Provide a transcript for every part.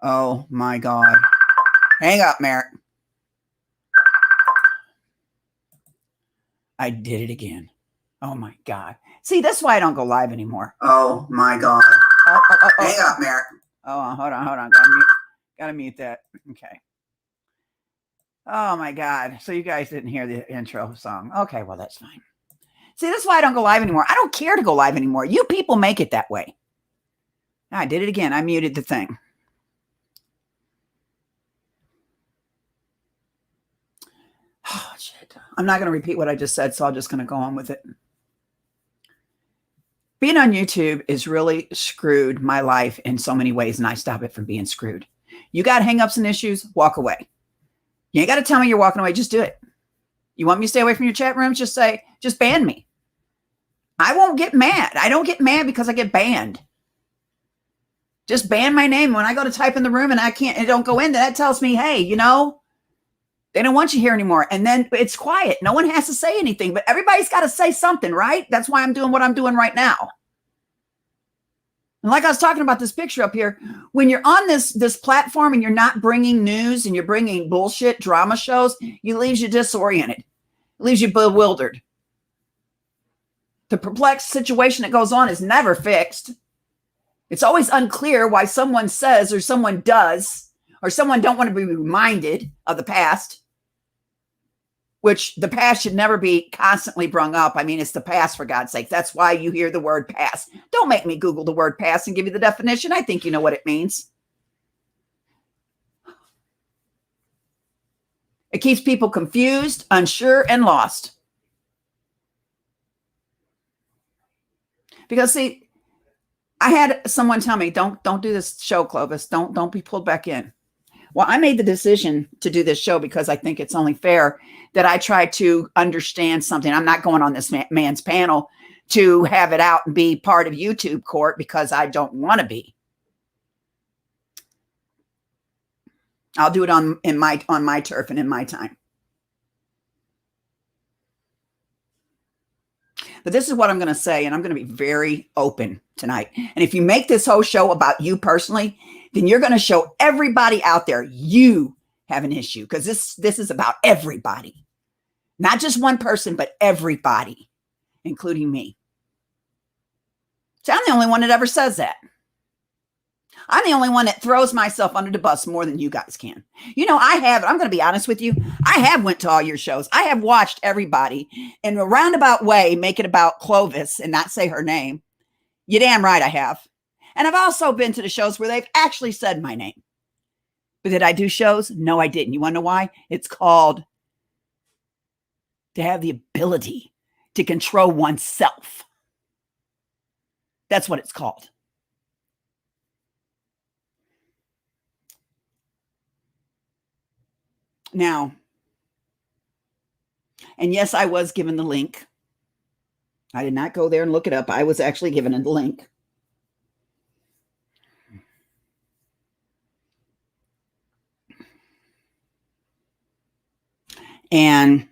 Oh my God. Hang up, Merrick. I did it again. Oh my God. See, that's why I don't go live anymore. Oh my God. Hang up, Merrick. Oh, hold on. Gotta mute that. Okay. Oh my God. So you guys didn't hear the intro song. Okay, well, that's fine. See, that's why I don't go live anymore. I don't care to go live anymore. You people make it that way. I did it again. I muted the thing. Oh, shit. I'm not going to repeat what I just said, so I'm just going to go on with it. Being on YouTube is really screwed my life in so many ways, and I stop it from being screwed. You got hangups and issues, walk away. You ain't got to tell me you're walking away. Just do it. You want me to stay away from your chat rooms? Just say, just ban me. I won't get mad. I don't get mad because I get banned. Just ban my name. When I go to type in the room and I can't, it don't go in, that tells me, hey, you know, they don't want you here anymore. And then it's quiet. No one has to say anything, but everybody's got to say something, right? That's why I'm doing what I'm doing right now. And like I was talking about this picture up here, when you're on this platform and you're not bringing news and you're bringing bullshit drama shows, it leaves you disoriented. It leaves you bewildered. The perplexed situation that goes on is never fixed. It's always unclear why someone says or someone does, or someone don't want to be reminded of the past, which the past should never be constantly brung up. I mean, it's the past, for God's sake. That's why you hear the word past. Don't make me Google the word past and give you the definition. I think you know what it means. It keeps people confused, unsure, and lost. Because, see, I had someone tell me, don't do this show, Clovis. Don't be pulled back in. Well, I made the decision to do this show because I think it's only fair that I try to understand something. I'm not going on this man's panel to have it out and be part of YouTube court because I don't want to be. I'll do it on my turf and in my time. But this is what I'm going to say, and I'm going to be very open tonight. And if you make this whole show about you personally, then you're going to show everybody out there you have an issue, because this is about everybody. Not just one person, but everybody, including me. So I'm the only one that ever says that. I'm the only one that throws myself under the bus more than you guys can. You know, I'm going to be honest with you. I have went to all your shows. I have watched everybody in a roundabout way make it about Clovis and not say her name. You damn right I have. And I've also been to the shows where they've actually said my name. But did I do shows? No, I didn't. You want to know why? It's called to have the ability to control oneself. That's what it's called. Now, and yes, I was given the link. I did not go there and look it up. I was actually given a link. And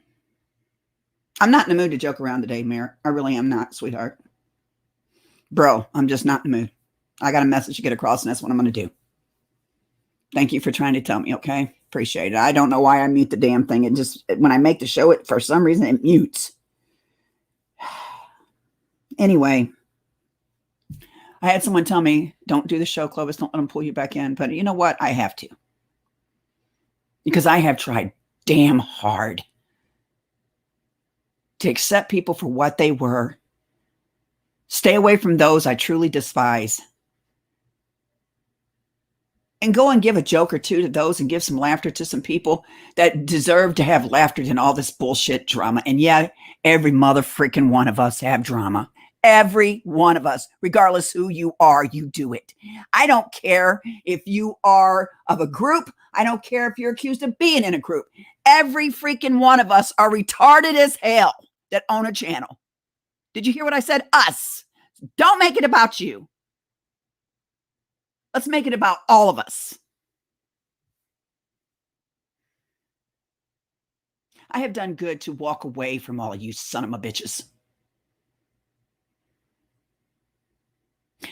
I'm not in the mood to joke around today, Merritt. I really am not, sweetheart. Bro, I'm just not in the mood. I got a message to get across, and that's what I'm going to do. Thank you for trying to tell me, okay? Appreciate it. I don't know why I mute the damn thing. It just, when I make the show, it for some reason, it mutes. Anyway, I had someone tell me, don't do the show, Clovis. Don't let them pull you back in. But you know what? I have to. Because I have tried damn hard to accept people for what they were. Stay away from those I truly despise. And go and give a joke or two to those and give some laughter to some people that deserve to have laughter than all this bullshit drama. And yeah, every mother freaking one of us have drama. Every one of us, regardless who you are, you do it. I don't care if you are of a group. I don't care if you're accused of being in a group. Every freaking one of us are retarded as hell that own a channel. Did you hear what I said? Us. Don't make it about you. Let's make it about all of us. I have done good to walk away from all of you son of a bitches.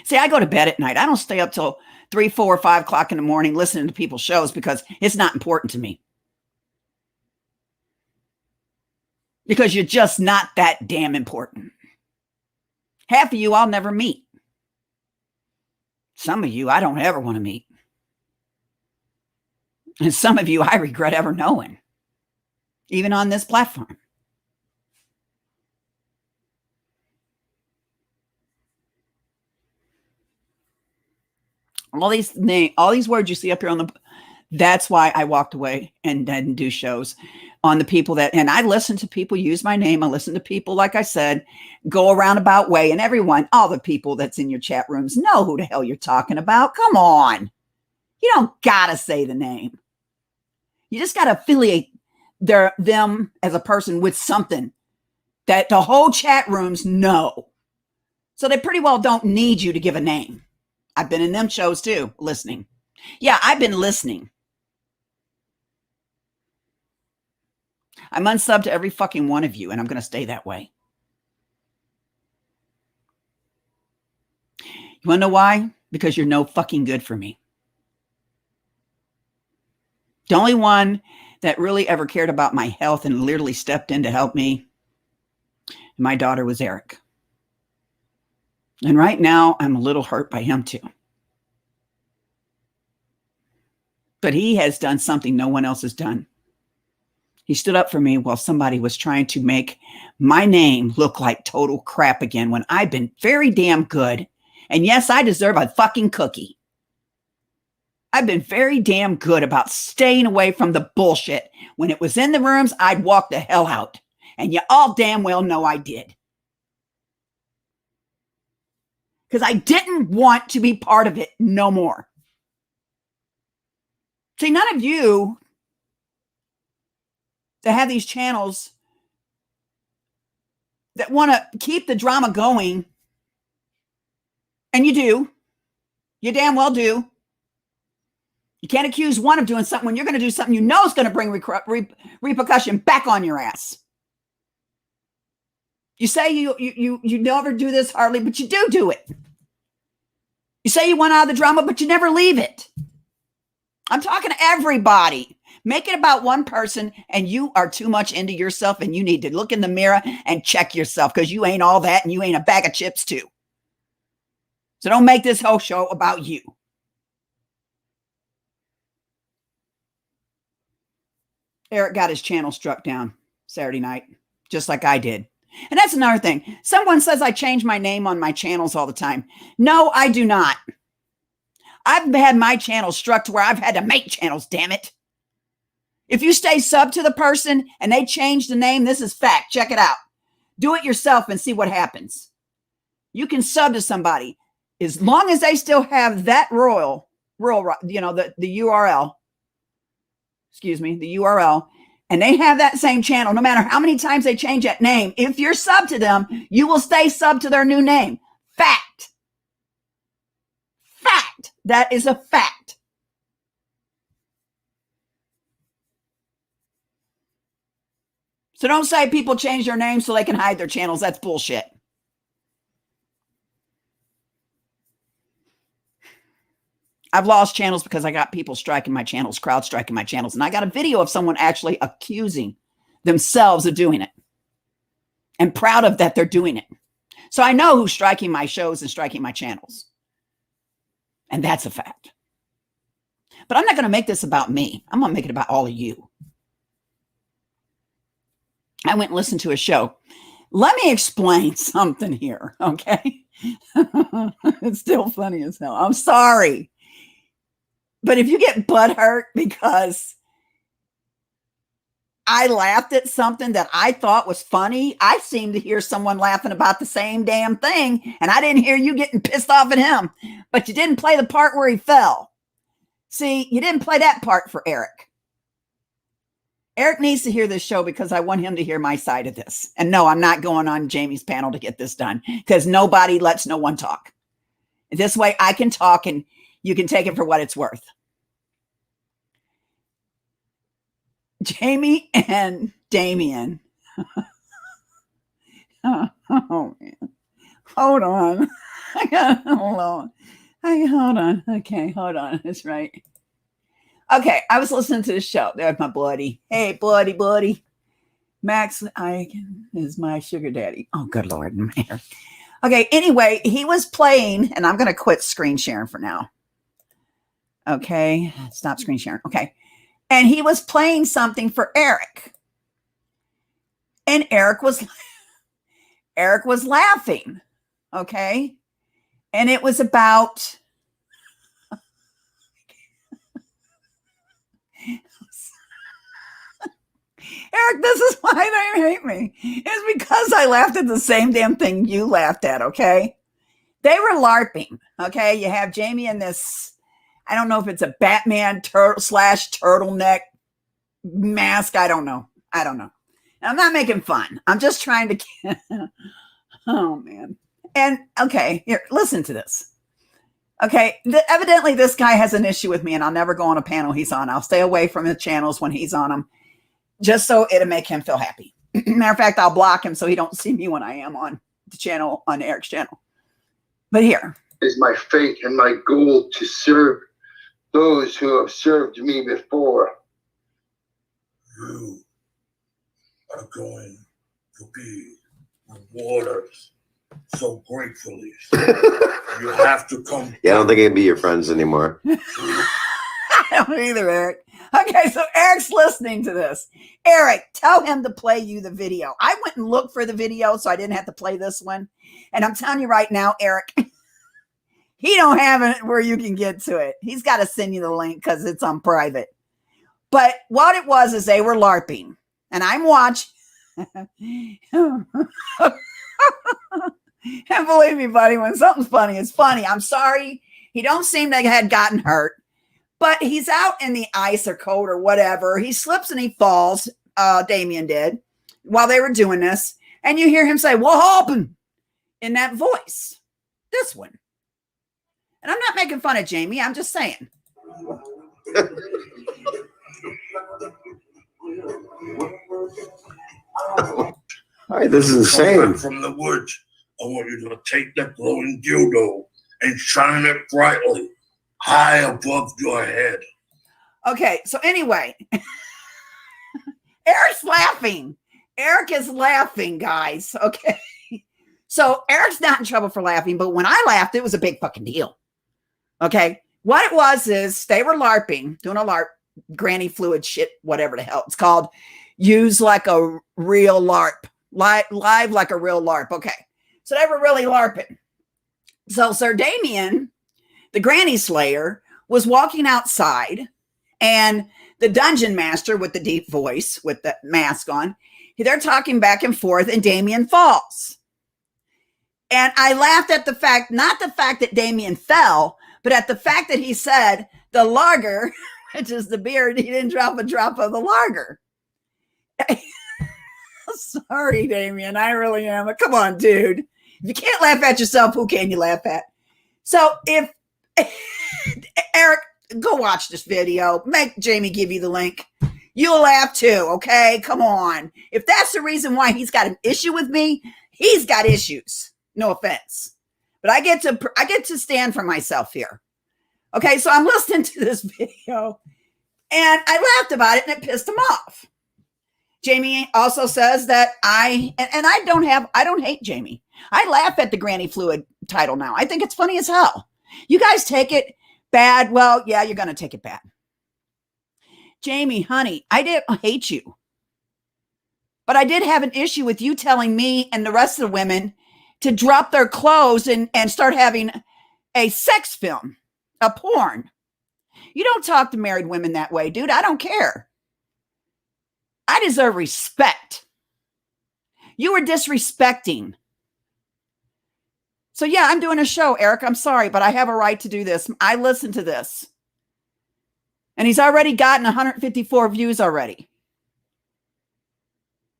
See, I go to bed at night. I don't stay up till 3, 4, 5 o'clock in the morning listening to people's shows because it's not important to me. Because you're just not that damn important. Half of you I'll never meet. Some of you I don't ever want to meet. And some of you I regret ever knowing, even on this platform. All these words you see up here that's why I walked away and didn't do shows on the people and I listen to people use my name. I listen to people, like I said, go a roundabout way, and all the people that's in your chat rooms know who the hell you're talking about. Come on. You don't gotta say the name. You just gotta affiliate them as a person with something that the whole chat rooms know. So they pretty well don't need you to give a name. I've been in them shows too, listening. Yeah, I've been listening. I'm unsubbed to every fucking one of you, and I'm going to stay that way. You want to know why? Because you're no fucking good for me. The only one that really ever cared about my health and literally stepped in to help me, my daughter, was Eric. And right now, I'm a little hurt by him too. But he has done something no one else has done. He stood up for me while somebody was trying to make my name look like total crap again when I've been very damn good. And yes, I deserve a fucking cookie. I've been very damn good about staying away from the bullshit. When it was in the rooms, I'd walk the hell out. And you all damn well know I did. Because I didn't want to be part of it no more. See, none of you that have these channels that want to keep the drama going, and you do. You damn well do. You can't accuse one of doing something when you're going to do something you know is going to bring repercussion back on your ass. You say you never do this hardly, but you do it. You say you want out of the drama, but you never leave it. I'm talking to everybody. Make it about one person, and you are too much into yourself, and you need to look in the mirror and check yourself, because you ain't all that, and you ain't a bag of chips too. So don't make this whole show about you. Eric got his channel struck down Saturday night, just like I did. And that's another thing. Someone says I change my name on my channels all the time. No, I do not. I've had my channel struck to where I've had to make channels, damn it. If you stay sub to the person and they change the name, this is fact. Check it out. Do it yourself and see what happens. You can sub to somebody as long as they still have that the URL. Excuse me, the URL. And they have that same channel, no matter how many times they change that name. If you're sub to them, you will stay sub to their new name. Fact. Fact. That is a fact. So don't say people change their names so they can hide their channels. That's bullshit. I've lost channels because I got people striking my channels, crowd striking my channels. And I got a video of someone actually accusing themselves of doing it. And proud of that they're doing it. So I know who's striking my shows and striking my channels. And that's a fact. But I'm not going to make this about me. I'm going to make it about all of you. I went and listened to a show. Let me explain something here, okay? It's still funny as hell. I'm sorry. But if you get butthurt because I laughed at something that I thought was funny, I seem to hear someone laughing about the same damn thing, and I didn't hear you getting pissed off at him. But you didn't play the part where he fell. See, you didn't play that part for Eric. Eric needs to hear this show because I want him to hear my side of this. And no, I'm not going on Jamie's panel to get this done because nobody lets no one talk. This way I can talk and you can take it for what it's worth. Jamie and Damien. Oh, man. Hold on. Hold on. Hold on. Okay, hold on. That's right. Okay, I was listening to the show. There's my buddy. Hey, buddy. Max is my sugar daddy. Oh, good Lord. Okay, anyway, he was playing, and I'm going to quit screen sharing for now. Okay, stop screen sharing. Okay, and he was playing something for Eric. And Eric was laughing. Okay, and it was about... Eric, this is why they hate me. It's because I laughed at the same damn thing you laughed at, okay? They were LARPing, okay? You have Jamie in this, I don't know if it's a Batman turtleneck mask. I don't know. I'm not making fun. I'm just trying to oh, man. And, okay, here, listen to this. Okay, evidently this guy has an issue with me, and I'll never go on a panel he's on. I'll stay away from his channels when he's on them, just so it'll make him feel happy. Matter of fact, I'll block him so he don't see me when I am on the channel, on Eric's channel. But here is my fate and my goal to serve those who have served me before. You are going to be rewarded so gratefully. You have to come. Yeah, I don't think I can be your friends anymore. I don't either, Eric. Okay, so Eric's listening to this. Eric, tell him to play you the video. I went and looked for the video so I didn't have to play this one. And I'm telling you right now, Eric, he don't have it where you can get to it. He's got to send you the link because it's on private. But what it was is they were LARPing. And I'm watching. And believe me, buddy, when something's funny, it's funny. I'm sorry. He don't seem to have gotten hurt. But he's out in the ice or cold or whatever. He slips and he falls. Damien did while they were doing this. And you hear him say, "What happened?" in that voice. This one. And I'm not making fun of Jamie. I'm just saying. All right, this is insane. From the woods, I want you to take that glowing dildo and shine it brightly high above your head. Okay, so anyway, Eric's laughing. Eric is laughing, guys. Okay. So Eric's not in trouble for laughing, but when I laughed, it was a big fucking deal. Okay. What it was is they were LARPing, doing a LARP, granny fluid shit, whatever the hell it's called. Use like a real LARP. Live like a real LARP. Okay. So they were really LARPing. So Sir Damien, the granny slayer, was walking outside, and the dungeon master with the deep voice with the mask on, they're talking back and forth, and Damien falls. And I laughed at the fact, not the fact that Damien fell, but at the fact that he said the lager, which is the beer, he didn't drop a drop of the lager. Sorry, Damien, I really am. But come on, dude. If you can't laugh at yourself, who can you laugh at? So if Eric, go watch this video. Make Jamie give you the link. You'll laugh too, okay? Come on. If that's the reason why he's got an issue with me, he's got issues. No offense. But I get to stand for myself here. Okay, so I'm listening to this video, and I laughed about it, and it pissed him off. Jamie also says that I don't hate Jamie. I laugh at the Granny Fluid title now. I think it's funny as hell. You guys take it bad. Well, yeah, you're going to take it bad. Jamie, honey, I didn't hate you. But I did have an issue with you telling me and the rest of the women to drop their clothes and start having a sex film, a porn. You don't talk to married women that way, dude. I don't care. I deserve respect. You were disrespecting. So yeah, I'm doing a show, Eric. I'm sorry, but I have a right to do this. I listened to this. And he's already gotten 154 views already.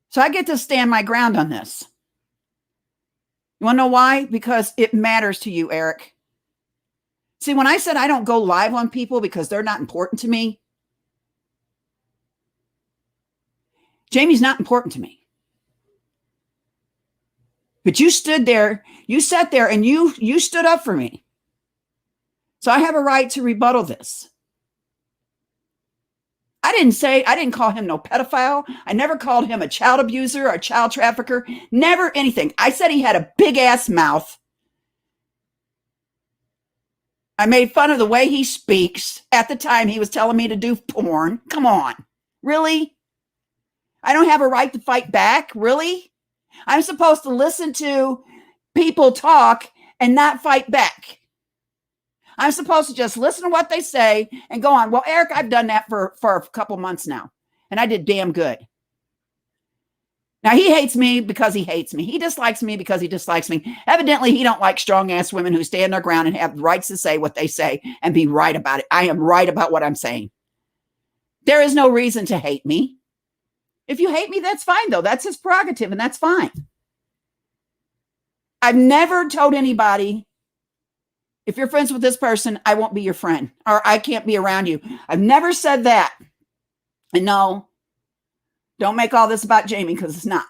So I get to stand my ground on this. You want to know why? Because it matters to you, Eric. See, when I said I don't go live on people because they're not important to me, Jamie's not important to me. But you stood there, you sat there, and you stood up for me. So I have a right to rebuttal this. I didn't call him no pedophile. I never called him a child abuser or a child trafficker. Never anything. I said he had a big ass mouth. I made fun of the way he speaks. At the time, he was telling me to do porn. Come on. Really? I don't have a right to fight back? Really? I'm supposed to listen to people talk and not fight back. I'm supposed to just listen to what they say and go on. Well, Eric, I've done that for a couple months now, and I did damn good. Now, he hates me because he hates me. He dislikes me because he dislikes me. Evidently, he don't like strong-ass women who stand their ground and have the rights to say what they say and be right about it. I am right about what I'm saying. There is no reason to hate me. If you hate me, that's fine, though. That's his prerogative, and that's fine. I've never told anybody, if you're friends with this person, I won't be your friend, or I can't be around you. I've never said that. And no, don't make all this about Jamie, because it's not.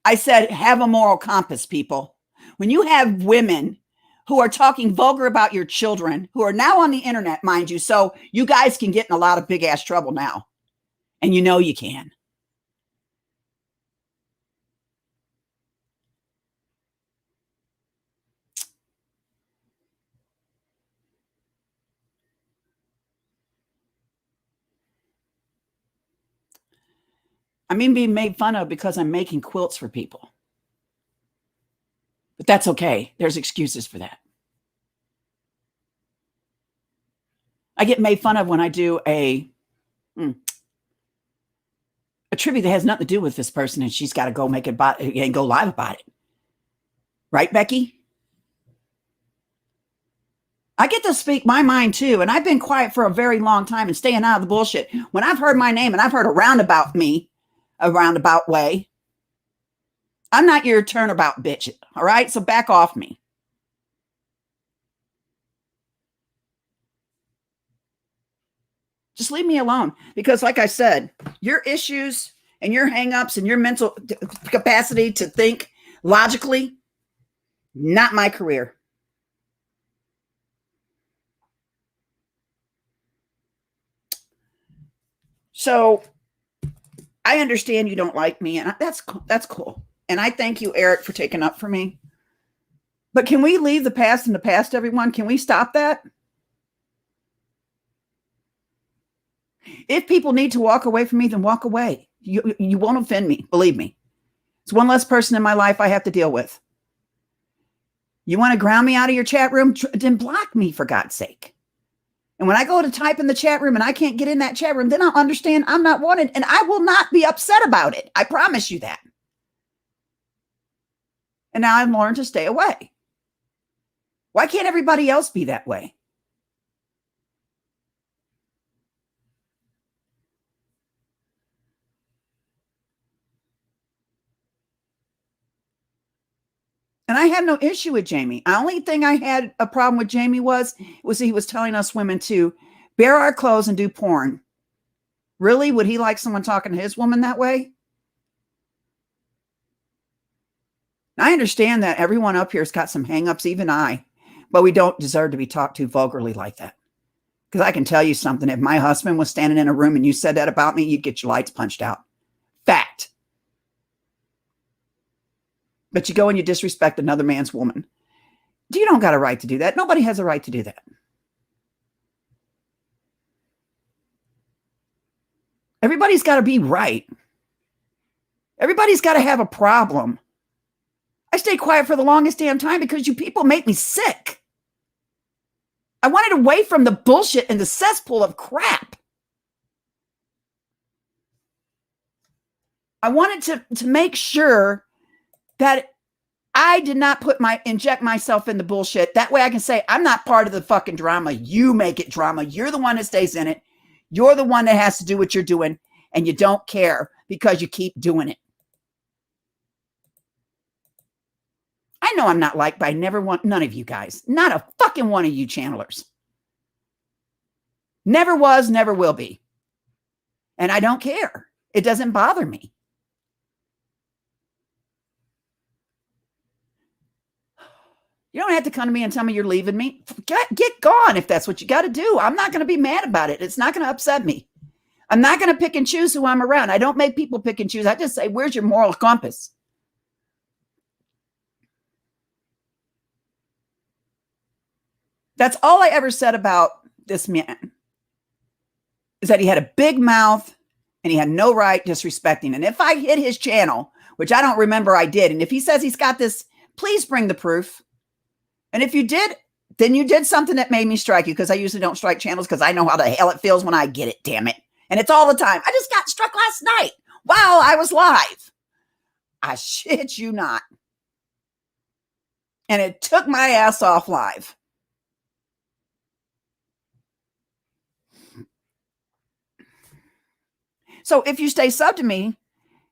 I said, have a moral compass, people. When you have women who are talking vulgar about your children, who are now on the internet, mind you, so you guys can get in a lot of big-ass trouble now. And you know you can. I'm even being made fun of because I'm making quilts for people. But that's okay. There's excuses for that. I get made fun of when I do a tribute that has nothing to do with this person, and she's got to go make it and go live about it. Right, Becky? I get to speak my mind too, and I've been quiet for a very long time and staying out of the bullshit. When I've heard my name and I've heard a roundabout way, I'm not your turnabout bitch, all right? So back off me. Just leave me alone, because like I said, your issues and your hangups and your mental capacity to think logically, not my career. So I understand you don't like me, and that's cool. And I thank you, Eric, for taking up for me. But can we leave the past in the past, everyone? Can we stop that? If people need to walk away from me, then walk away. You won't offend me. Believe me. It's one less person in my life I have to deal with. You want to ground me out of your chat room? Then block me, for God's sake. And when I go to type in the chat room and I can't get in that chat room, then I'll understand I'm not wanted, and I will not be upset about it. I promise you that. And now I've learned to stay away. Why can't everybody else be that way? And I had no issue with Jamie. The only thing I had a problem with Jamie was he was telling us women to bare our clothes and do porn. Really? Would he like someone talking to his woman that way? I understand that everyone up here has got some hangups, even I, but we don't deserve to be talked to vulgarly like that. Because I can tell you something. If my husband was standing in a room and you said that about me, you'd get your lights punched out. Fact. But you go and you disrespect another man's woman. You don't got a right to do that. Nobody has a right to do that. Everybody's got to be right. Everybody's got to have a problem. I stayed quiet for the longest damn time because you people make me sick. I wanted away from the bullshit and the cesspool of crap. I wanted to make sure that I did not inject myself in the bullshit. That way I can say, I'm not part of the fucking drama. You make it drama. You're the one that stays in it. You're the one that has to do what you're doing, and you don't care because you keep doing it. I know I'm not liked by none of you guys. Not a fucking one of you channelers. Never was, never will be. And I don't care. It doesn't bother me. You don't have to come to me and tell me you're leaving me. Get gone if that's what you got to do. I'm not going to be mad about it. It's not going to upset me. I'm not going to pick and choose who I'm around. I don't make people pick and choose. I just say, where's your moral compass? That's all I ever said about this man, is that he had a big mouth and he had no right disrespecting. And if I hit his channel, which I don't remember I did, and if he says he's got this, please bring the proof. And if you did, then you did something that made me strike you, because I usually don't strike channels because I know how the hell it feels when I get it, damn it. And it's all the time. I just got struck last night while I was live. I shit you not. And it took my ass off live. So if you stay sub to me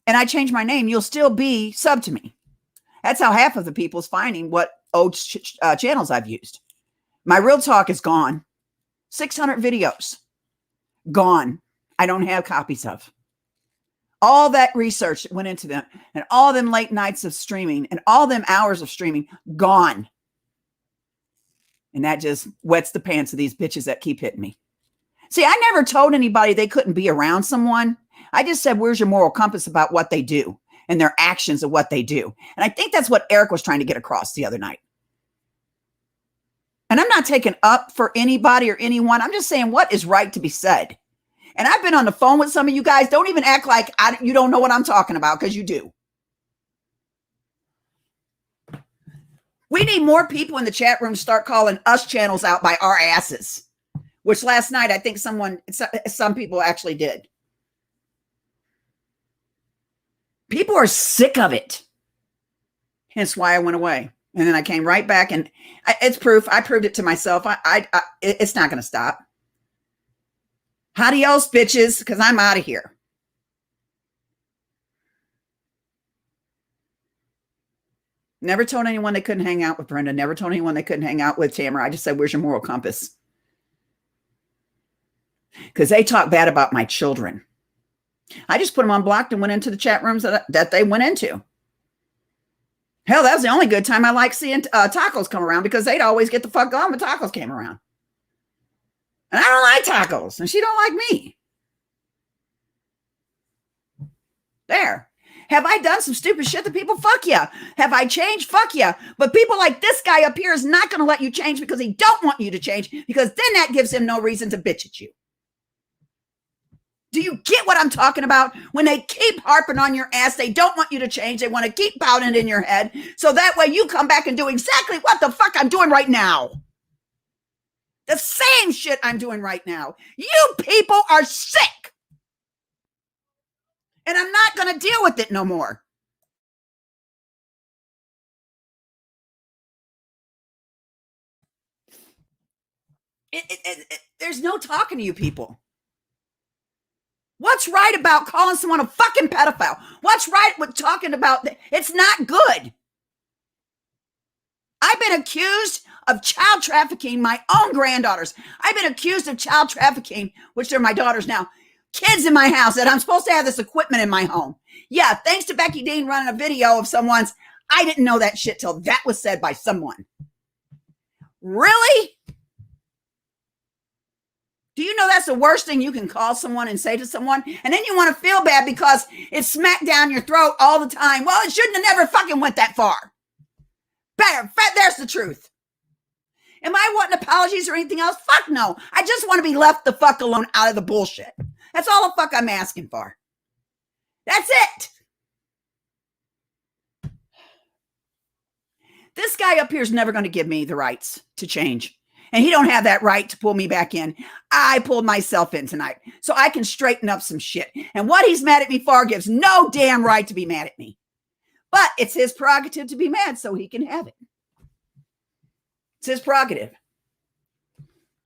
and I change my name, you'll still be sub to me. That's how half of the people is finding what old channels I've used. My real talk is gone. 600 videos gone. I don't have copies of. All that research that went into them, and all them late nights of streaming, and all them hours of streaming, gone. And that just wets the pants of these bitches that keep hitting me. See, I never told anybody they couldn't be around someone. I just said, where's your moral compass about what they do and their actions of what they do? And I think that's what Eric was trying to get across the other night. And I'm not taking up for anybody or anyone. I'm just saying what is right to be said. And I've been on the phone with some of you guys. Don't even act like you don't know what I'm talking about, because you do. We need more people in the chat room to start calling us channels out by our asses, which last night I think some people actually did. People are sick of it. Hence why I went away. And then I came right back, and it's proof. I proved it to myself. It's not going to stop. Adios, bitches, because I'm out of here. Never told anyone they couldn't hang out with Brenda. Never told anyone they couldn't hang out with Tamara. I just said, where's your moral compass? Because they talk bad about my children. I just put them on blocked and went into the chat rooms that they went into. Hell, that was the only good time I like seeing tacos come around, because they'd always get the fuck on when tacos came around. And I don't like tacos, and she don't like me. There. Have I done some stupid shit to people? Fuck yeah. Have I changed? Fuck yeah. But people like this guy up here is not going to let you change, because he don't want you to change, because then that gives him no reason to bitch at you. Do you get what I'm talking about? When they keep harping on your ass, they don't want you to change. They want to keep pounding it in your head, so that way you come back and do exactly what the fuck I'm doing right now. The same shit I'm doing right now. You people are sick. And I'm not going to deal with it no more. There's no talking to you people. What's right about calling someone a fucking pedophile? What's right with talking about that? It's not good. I've been accused of child trafficking my own granddaughters. I've been accused of child trafficking, which they're my daughters now, kids in my house, that I'm supposed to have this equipment in my home. Yeah, thanks to Becky Dean running a video of someone's. I didn't know that shit till that was said by someone. Really? Do you know that's the worst thing you can call someone and say to someone? And then you want to feel bad because it's smacked down your throat all the time. Well, it shouldn't have never fucking went that far. There's the truth. Am I wanting apologies or anything else? Fuck no. I just want to be left the fuck alone out of the bullshit. That's all the fuck I'm asking for. That's it. This guy up here is never going to give me the rights to change. And he don't have that right to pull me back in. I pulled myself in tonight so I can straighten up some shit. And what he's mad at me for gives no damn right to be mad at me. But it's his prerogative to be mad, so he can have it. It's his prerogative.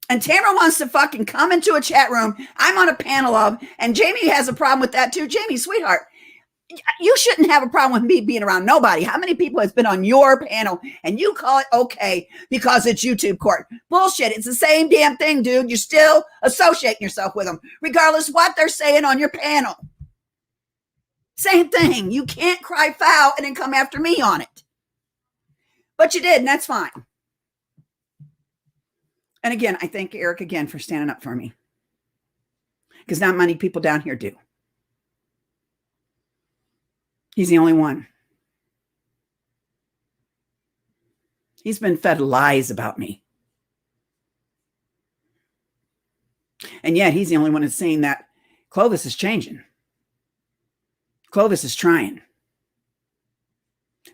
And Tamara wants to fucking come into a chat room I'm on a panel of, and Jamie has a problem with that too. Jamie, sweetheart, you shouldn't have a problem with me being around nobody. How many people has been on your panel and you call it okay because it's YouTube court? Bullshit. It's the same damn thing, dude. You're still associating yourself with them, regardless what they're saying on your panel. Same thing. You can't cry foul and then come after me on it. But you did, and that's fine. And again, I thank Eric again for standing up for me. Because not many people down here do. He's the only one. He's been fed lies about me. And yet he's the only one that's saying that Clovis is changing. Clovis is trying.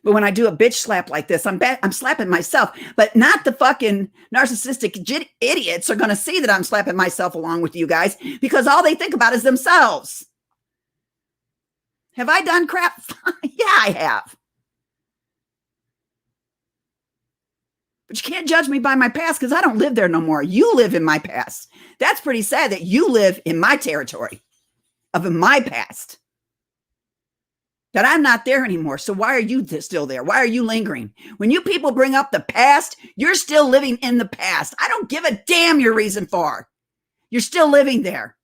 But when I do a bitch slap like this, I'm slapping myself, but not the fucking narcissistic idiots are going to see that I'm slapping myself along with you guys because all they think about is themselves. Have I done crap? Yeah, I have. But you can't judge me by my past because I don't live there no more. You live in my past. That's pretty sad that you live in my territory of in my past. That I'm not there anymore. So why are you still there? Why are you lingering? When you people bring up the past, you're still living in the past. I don't give a damn your reason for. You're still living there.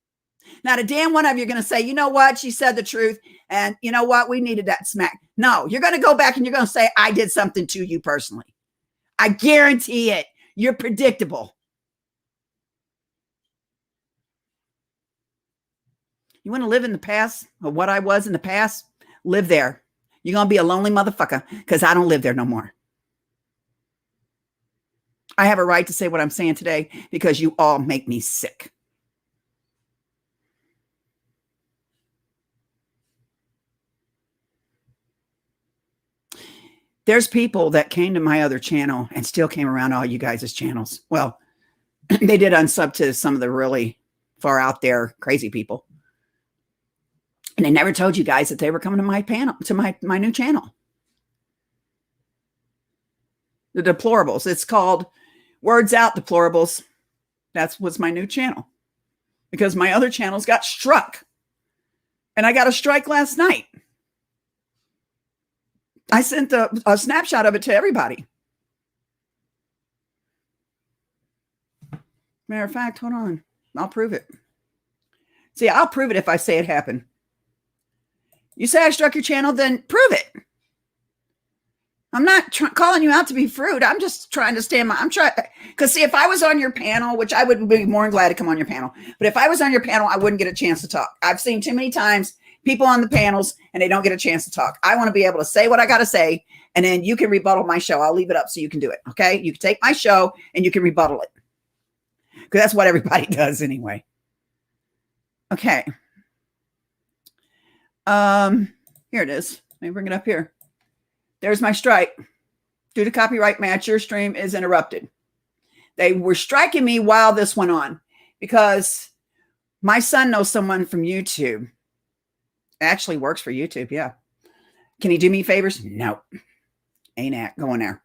Not a damn one of you are going to say, you know what? She said the truth. And you know what? We needed that smack. No, you're going to go back and you're going to say, I did something to you personally. I guarantee it. You're predictable. You want to live in the past of what I was in the past? Live there. You're going to be a lonely motherfucker because I don't live there no more. I have a right to say what I'm saying today because you all make me sick. There's people that came to my other channel and still came around all you guys' channels. Well, they did unsub to some of the really far out there crazy people. And they never told you guys that they were coming to my panel, to my new channel. The Deplorables. It's called Words Out Deplorables. That was my new channel. Because my other channels got struck. And I got a strike last night. I sent a snapshot of it to everybody. Matter of fact, hold on. I'll prove it. See, I'll prove it if I say it happened. You say I struck your channel, then prove it. I'm not calling you out to be fruit. I'm just trying to stand I'm trying, because see, if I was on your panel, which I would be more than glad to come on your panel, but if I was on your panel, I wouldn't get a chance to talk. I've seen too many times people on the panels and they don't get a chance to talk. I want to be able to say what I got to say, and then you can rebuttal my show. I'll leave it up so you can do it. Okay. You can take my show and you can rebuttal it. Because that's what everybody does anyway. Okay. Here it is. Let me bring it up here. There's my strike. Due to copyright match, your stream is interrupted. They were striking me while this went on because my son knows someone from YouTube. Actually works for YouTube. Yeah. Can he do me favors? No. Ain't going there.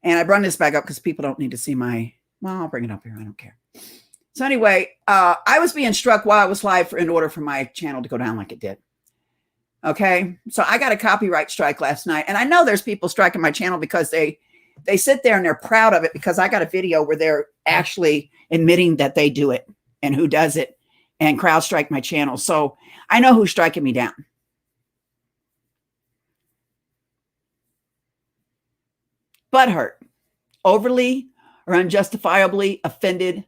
And I brought this back up because people don't need to see my, well, I'll bring it up here. I don't care. So anyway, I was being struck while I was live in order for my channel to go down like it did. Okay. So I got a copyright strike last night. And I know there's people striking my channel because they sit there and they're proud of it because I got a video where they're actually admitting that they do it and who does it and crowd strike my channel. So I know who's striking me down. Butthurt, overly or unjustifiably offended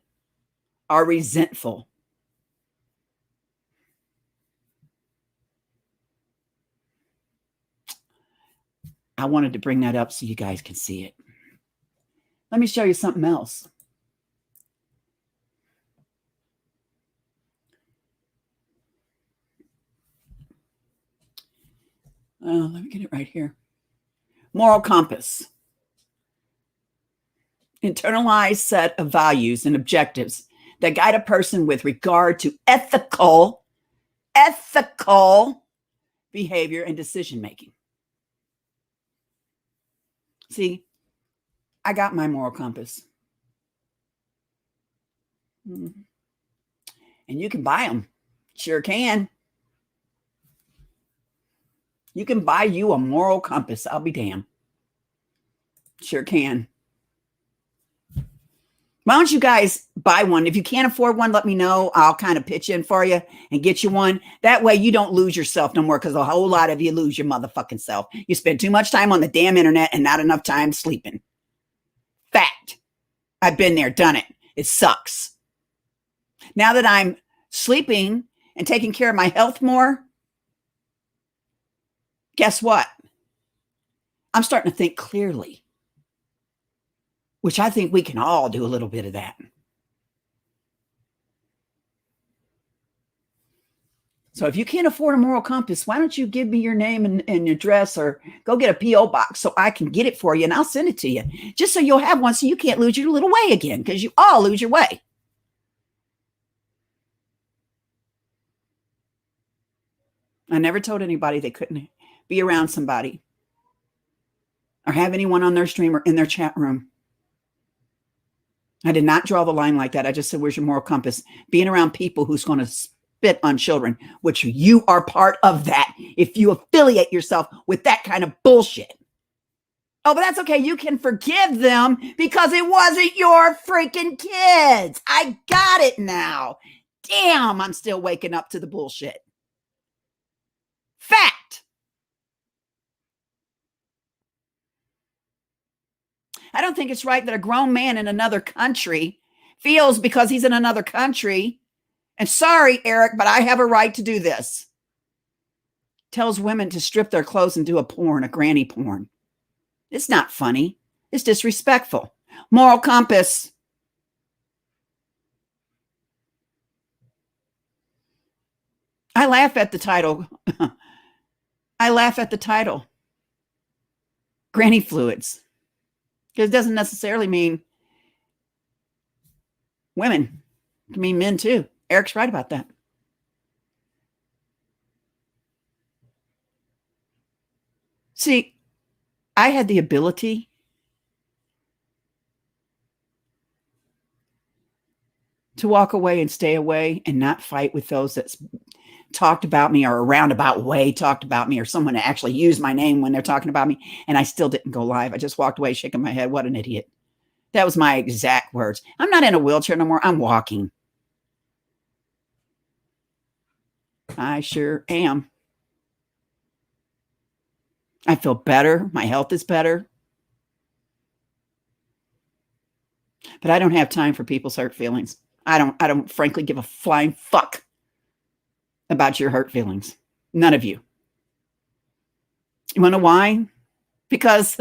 or resentful. I wanted to bring that up so you guys can see it. Let me show you something else. Let me get it right here. Moral compass. Internalized set of values and objectives that guide a person with regard to ethical behavior and decision making. See, I got my moral compass. And you can buy them. Sure can. You can buy you a moral compass. I'll be damned. Sure can. Why don't you guys buy one? If you can't afford one, let me know. I'll kind of pitch in for you and get you one. That way you don't lose yourself no more because a whole lot of you lose your motherfucking self. You spend too much time on the damn internet and not enough time sleeping. Fact. I've been there, done it. It sucks. Now that I'm sleeping and taking care of my health more, guess what? I'm starting to think clearly, which I think we can all do a little bit of that. So if you can't afford a moral compass, why don't you give me your name and address, or go get a P.O. box so I can get it for you and I'll send it to you, just so you'll have one so you can't lose your little way again, because you all lose your way. I never told anybody they couldn't be around somebody or have anyone on their stream or in their chat room. I did not draw the line like that. I just said, where's your moral compass? Being around people who's going to spit on children, which you are part of that if you affiliate yourself with that kind of bullshit. Oh, but that's okay. You can forgive them because it wasn't your freaking kids. I got it now. Damn, I'm still waking up to the bullshit. Fact. I don't think it's right that a grown man in another country feels, because he's in another country, and sorry, Eric, but I have a right to do this, tells women to strip their clothes and do a granny porn. It's not funny. It's disrespectful. Moral compass. I laugh at the title. I laugh at the title. Granny fluids. Because it doesn't necessarily mean women. It can mean men too. Eric's right about that. See, I had the ability to walk away and stay away and not fight with those that talked about me, or a roundabout way talked about me, or someone that actually used my name when they're talking about me. And I still didn't go live. I just walked away shaking my head. What an idiot. That was my exact words. I'm not in a wheelchair no more. I'm walking. I sure am. I feel better. My health is better. But I don't have time for people's hurt feelings. I don't frankly give a flying fuck about your hurt feelings. None of you. You want to know why? Because,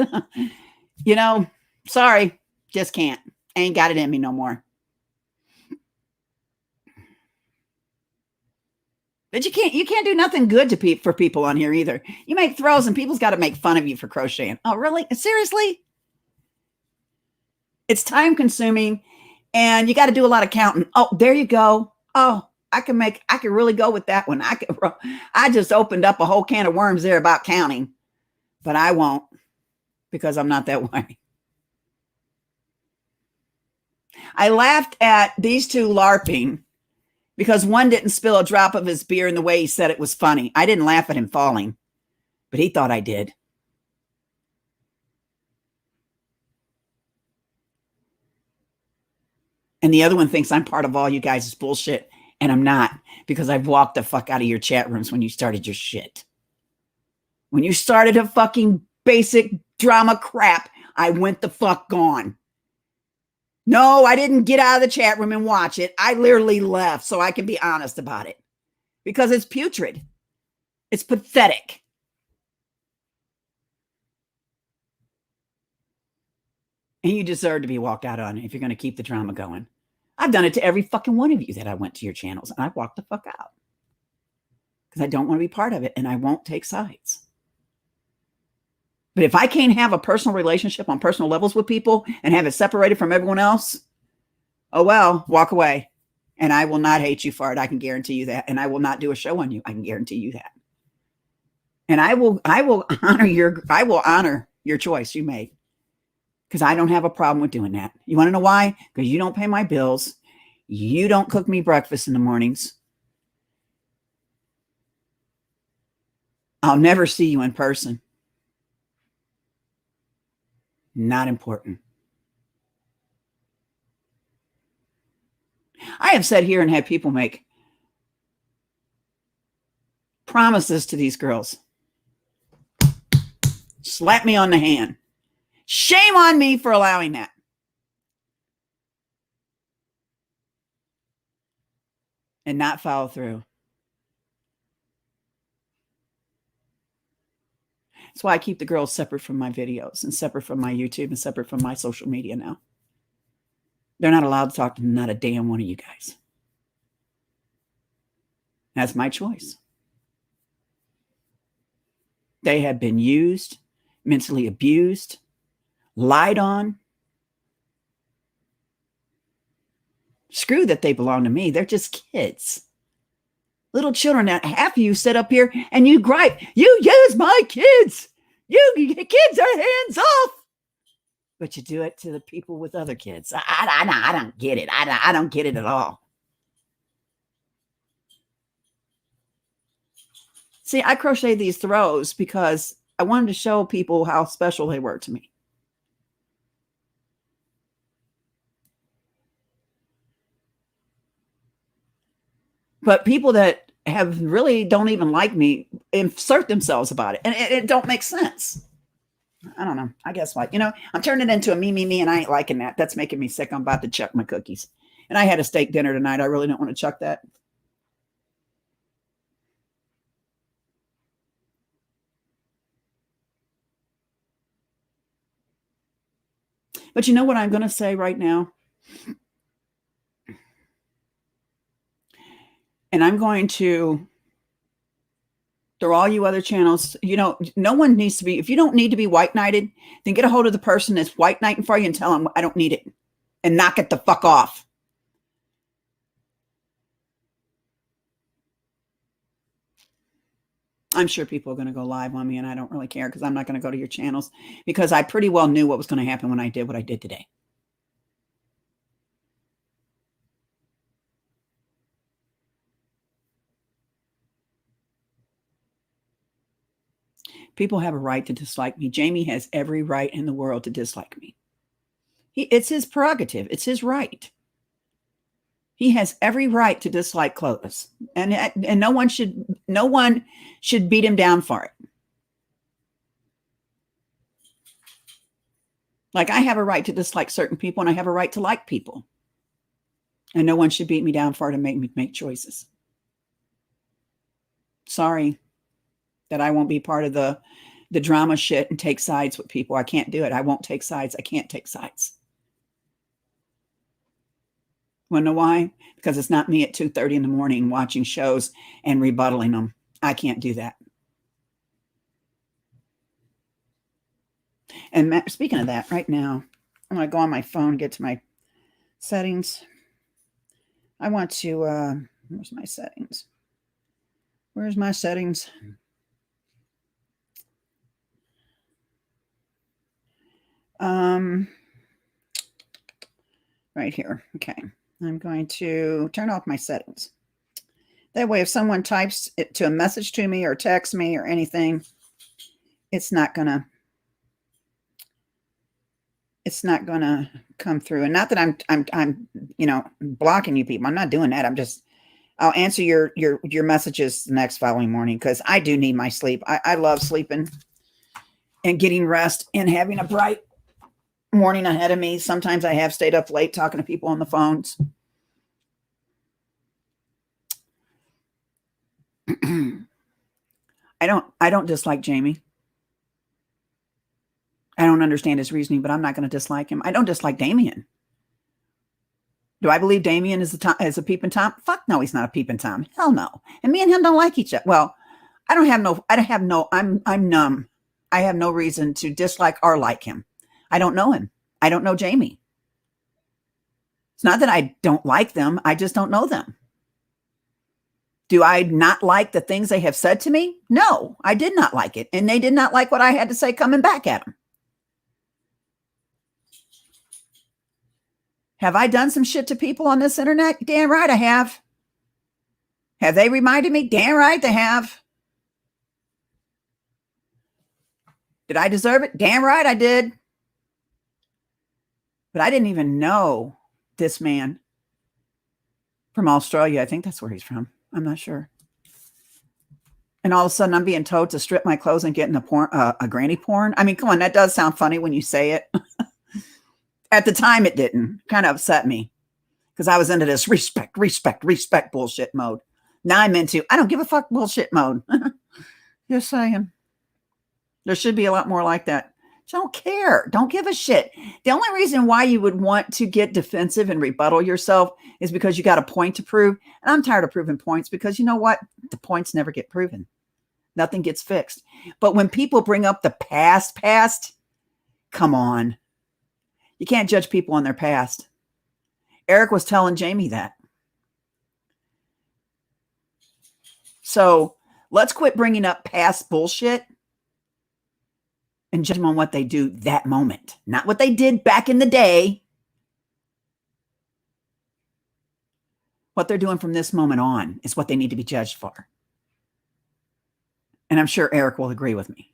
sorry, just can't. Ain't got it in me no more. But you can't do nothing good for people on here either. You make throws and people's got to make fun of you for crocheting. Oh, really? Seriously? It's time consuming and you got to do a lot of counting. Oh, there you go. Oh, I can really go with that one. I just opened up a whole can of worms there about counting, but I won't, because I'm not that way. I laughed at these two LARPing because one didn't spill a drop of his beer in the way he said it was funny. I didn't laugh at him falling, but he thought I did. And the other one thinks I'm part of all you guys' bullshit. And I'm not, because I've walked the fuck out of your chat rooms when you started your shit. When you started a fucking basic drama crap, I went the fuck gone. No, I didn't get out of the chat room and watch it. I literally left, so I can be honest about it. Because it's putrid. It's pathetic. And you deserve to be walked out on if you're going to keep the drama going. I've done it to every fucking one of you that I went to your channels, and I walked the fuck out. Because I don't want to be part of it, and I won't take sides. But if I can't have a personal relationship on personal levels with people and have it separated from everyone else, oh well, walk away. And I will not hate you for it. I can guarantee you that. And I will not do a show on you. I can guarantee you that. And I will honor your choice you made. Because I don't have a problem with doing that. You want to know why? Because you don't pay my bills. You don't cook me breakfast in the mornings. I'll never see you in person. Not important. I have sat here and had people make promises to these girls. Slap me on the hand. Shame on me for allowing that. and not follow through. That's why I keep the girls separate from my videos and separate from my YouTube and separate from my social media now. They're not allowed to talk to not a damn one of you guys. That's my choice. They have been used, mentally abused, lied on. Screw that they belong to me. They're just kids. Little children. Now, half of you sit up here and you gripe. You use my kids. You kids are hands off. But you do it to the people with other kids. I don't get it. I don't get it at all. See, I crochet these throws because I wanted to show people how special they were to me. But people that have really don't even like me insert themselves about it. And it don't make sense. I don't know. I guess like, I'm turning it into a me, and I ain't liking that. That's making me sick. I'm about to chuck my cookies. And I had a steak dinner tonight. I really don't want to chuck that. But you know what I'm going to say right now? And I'm going to, through all you other channels, no one needs to be, if you don't need to be white knighted, then get a hold of the person that's white knighting for you and tell them I don't need it and knock it the fuck off. I'm sure people are going to go live on me and I don't really care because I'm not going to go to your channels because I pretty well knew what was going to happen when I did what I did today. People have a right to dislike me. Jamie has every right in the world to dislike me. It's his prerogative. It's his right. He has every right to dislike Clovis, and no one should beat him down for it. Like I have a right to dislike certain people, and I have a right to like people, and no one should beat me down for it and make me make choices. Sorry that I won't be part of the drama shit and take sides with people. I can't do it. I won't take sides. I can't take sides. Want to know why? Because it's not me at 2:30 in the morning watching shows and rebuttaling them. I can't do that. And speaking of that, right now, I'm going to go on my phone and get to my settings. I want to, where's my settings? Where's my settings? Right here. Okay. I'm going to turn off my settings. That way, if someone types it to a message to me or text me or anything, it's not gonna come through. And not that I'm blocking you people. I'm not doing that. I'll answer your messages the next following morning because I do need my sleep. I love sleeping and getting rest and having a bright morning ahead of me. Sometimes I have stayed up late talking to people on the phones. I don't dislike Jamie. I don't understand his reasoning, but I'm not going to dislike him. I don't dislike Damien. Do I believe Damien is a peeping Tom? Fuck no, he's not a peeping Tom. Hell no. And me and him don't like each other. Well, I'm numb. I have no reason to dislike or like him. I don't know him. I don't know Jamie. It's not that I don't like them. I just don't know them. Do I not like the things they have said to me? No, I did not like it. And they did not like what I had to say coming back at them. Have I done some shit to people on this internet? Damn right I have. Have they reminded me? Damn right they have. Did I deserve it? Damn right I did. But I didn't even know this man from Australia. I think that's where he's from. I'm not sure. And all of a sudden I'm being told to strip my clothes and get in a granny porn. I mean, come on, that does sound funny when you say it. At the time it didn't. Kind of upset me because I was into this respect bullshit mode. Now I'm into, I don't give a fuck bullshit mode. Just saying. There should be a lot more like that. Don't care. Don't give a shit. The only reason why you would want to get defensive and rebuttal yourself is because you got a point to prove. And I'm tired of proving points because you know what? The points never get proven. Nothing gets fixed. But when people bring up the past, come on. You can't judge people on their past. Eric was telling Jamie that. So let's quit bringing up past bullshit and judge them on what they do that moment, not what they did back in the day. What they're doing from this moment on is what they need to be judged for. And I'm sure Eric will agree with me.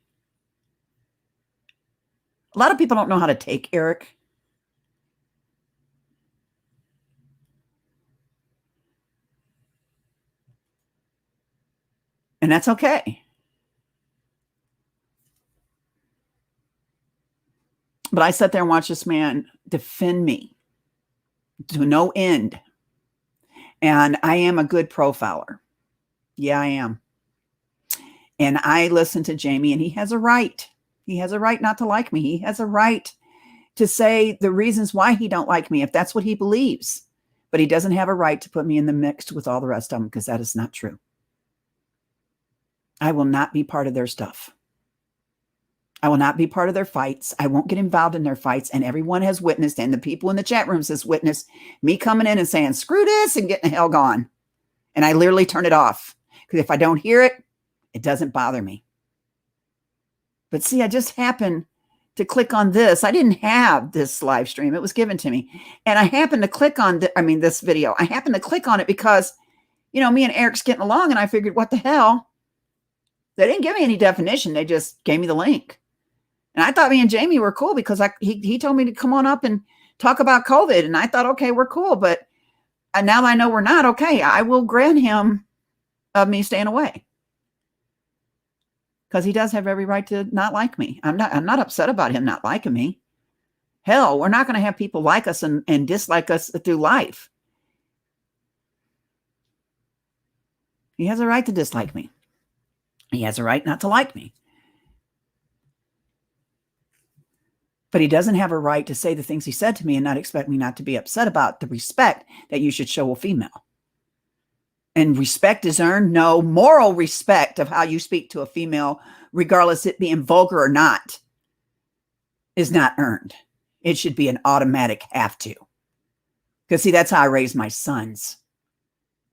A lot of people don't know how to take Eric. And that's okay. But I sat there and watched this man defend me to no end. And I am a good profiler. Yeah, I am. And I listened to Jamie, and he has a right. He has a right not to like me. He has a right to say the reasons why he don't like me, if that's what he believes. But he doesn't have a right to put me in the mix with all the rest of them, because that is not true. I will not be part of their stuff. I will not be part of their fights. I won't get involved in their fights. And everyone has witnessed, and the people in the chat rooms has witnessed me coming in and saying, screw this, and getting the hell gone. And I literally turn it off, because if I don't hear it, it doesn't bother me. But see, I just happened to click on this. I didn't have this live stream. It was given to me. And I happened to click on, this video. I happened to click on it because, me and Eric's getting along, and I figured, what the hell? They didn't give me any definition. They just gave me the link. And I thought me and Jamie were cool because he told me to come on up and talk about COVID. And I thought, okay, we're cool. But now that I know we're not, okay, I will grant him of me staying away. Because he does have every right to not like me. I'm not upset about him not liking me. Hell, we're not going to have people like us and dislike us through life. He has a right to dislike me. He has a right not to like me. But he doesn't have a right to say the things he said to me and not expect me not to be upset about the respect that you should show a female. And respect is earned. No, moral respect of how you speak to a female, regardless it being vulgar or not, is not earned. It should be an automatic have to. Because see, that's how I raised my sons.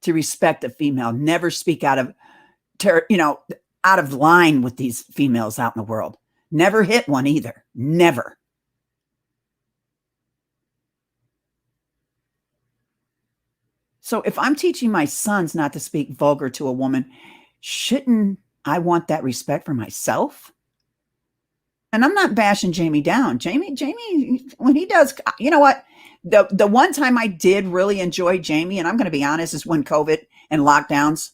To respect a female. Never speak out of line with these females out in the world. Never hit one either. Never. So if I'm teaching my sons not to speak vulgar to a woman, shouldn't I want that respect for myself? And I'm not bashing Jamie down. Jamie, when he does, you know what? The one time I did really enjoy Jamie, and I'm going to be honest, is when COVID and lockdowns.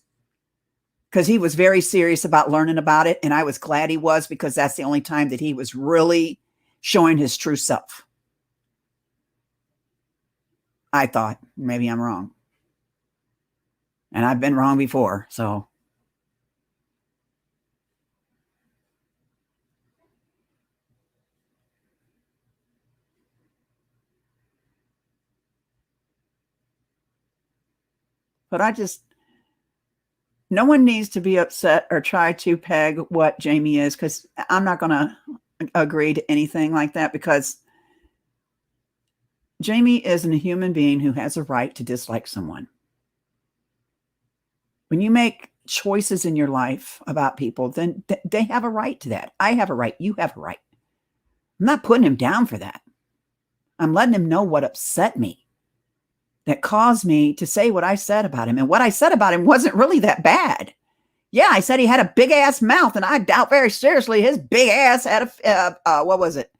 Because he was very serious about learning about it. And I was glad he was, because that's the only time that he was really showing his true self. I thought, maybe I'm wrong. And I've been wrong before, so. But no one needs to be upset or try to peg what Jamie is, because I'm not going to agree to anything like that, because Jamie is a human being who has a right to dislike someone. When you make choices in your life about people, then they have a right to that. I have a right. You have a right. I'm not putting him down for that. I'm letting him know what upset me, that caused me to say what I said about him. And what I said about him wasn't really that bad. Yeah, I said he had a big ass mouth, and I doubt very seriously his big ass had a, what was it?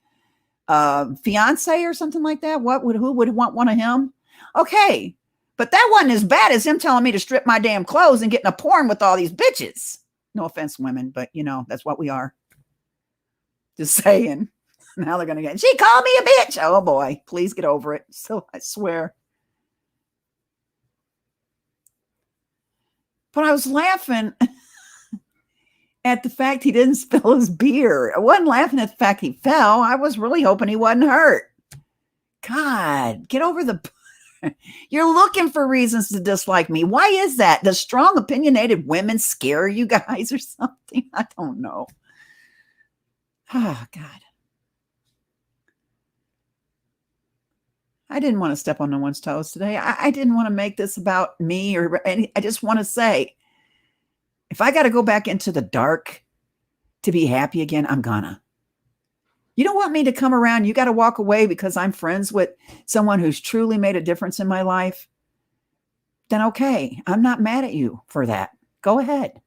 Fiance or something like that. Who would want one of him? Okay. But that wasn't as bad as him telling me to strip my damn clothes and getting a porn with all these bitches. No offense, women, but that's what we are. Just saying. Now they're going to get, she called me a bitch. Oh boy, please get over it. So I swear. But I was laughing at the fact he didn't spill his beer. I wasn't laughing at the fact he fell. I was really hoping he wasn't hurt. God, get over the... You're looking for reasons to dislike me. Why is that? Does strong, opinionated women scare you guys or something? I don't know. Oh, God. I didn't want to step on no one's toes today. I didn't want to make this about me or any. I just want to say, if I got to go back into the dark to be happy again, I'm gonna. You don't want me to come around. You got to walk away because I'm friends with someone who's truly made a difference in my life. Then okay, I'm not mad at you for that. Go ahead.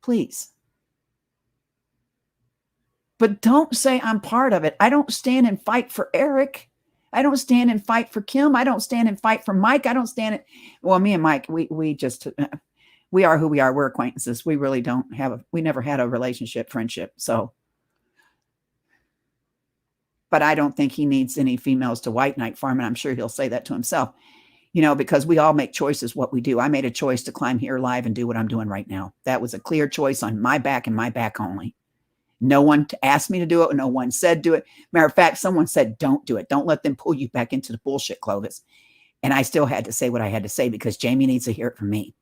Please. But don't say I'm part of it. I don't stand and fight for Eric. I don't stand and fight for Kim. I don't stand and fight for Mike. I don't stand it. Well, me and Mike, we are who we are. We're acquaintances. We really we never had a relationship, friendship. So, but I don't think he needs any females to white knight farm. And I'm sure he'll say that to himself, because we all make choices what we do. I made a choice to climb here live and do what I'm doing right now. That was a clear choice on my back and my back only. No one asked me to do it. No one said do it. Matter of fact, someone said, don't do it. Don't let them pull you back into the bullshit, Clovis. And I still had to say what I had to say because Jamie needs to hear it from me.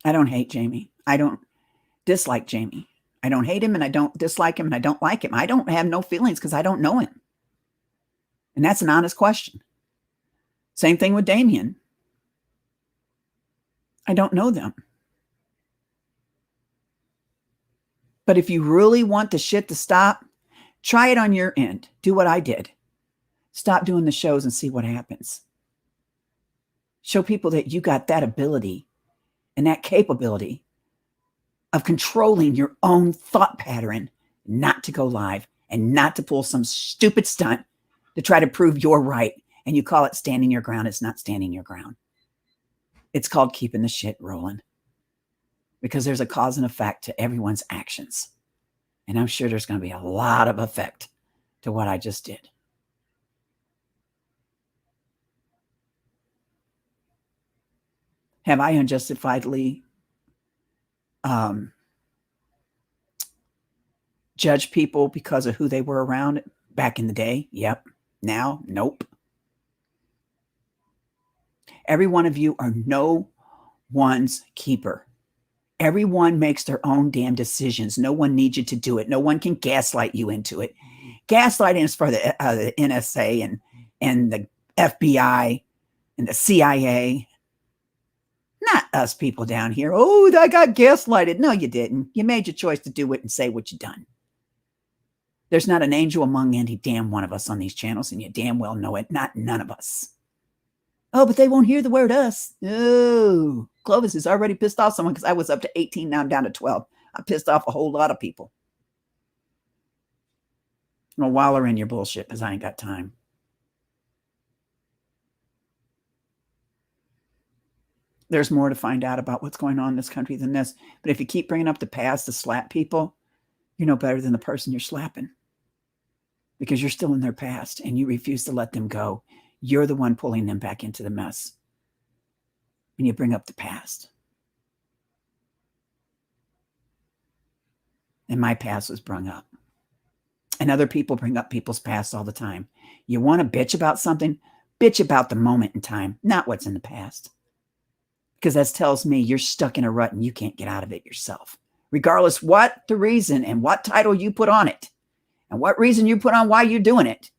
I don't hate Jamie. I don't dislike Jamie. I don't hate him and I don't dislike him and I don't like him. I don't have no feelings because I don't know him. And that's an honest question. Same thing with Damien. I don't know them. But if you really want the shit to stop, try it on your end. Do what I did. Stop doing the shows and see what happens. Show people that you got that ability and that capability of controlling your own thought pattern, not to go live and not to pull some stupid stunt to try to prove you're right. And you call it standing your ground. It's not standing your ground. It's called keeping the shit rolling. Because there's a cause and effect to everyone's actions. And I'm sure there's going to be a lot of effect to what I just did. Have I unjustifiably judged people because of who they were around back in the day? Yep. Now, nope. Every one of you are no one's keeper. Everyone makes their own damn decisions. No one needs you to do it. No one can gaslight you into it. Gaslighting is for the NSA and the FBI and the CIA. Not us people down here. Oh, I got gaslighted. No, you didn't. You made your choice to do it and say what you done. There's not an angel among any damn one of us on these channels, and you damn well know it. None of us. Oh, but they won't hear the word us. Oh, Clovis is already pissed off someone because I was up to 18. Now I'm down to 12. I pissed off a whole lot of people. Well, wallow in your bullshit because I ain't got time. There's more to find out about what's going on in this country than this. But if you keep bringing up the past to slap people, you're no better than the person you're slapping. Because you're still in their past and you refuse to let them go. You're the one pulling them back into the mess when you bring up the past. And my past was brung up. And other people bring up people's past all the time. You want to bitch about something? Bitch about the moment in time, not what's in the past. Because that tells me you're stuck in a rut and you can't get out of it yourself. Regardless what the reason and what title you put on it and what reason you put on why you're doing it.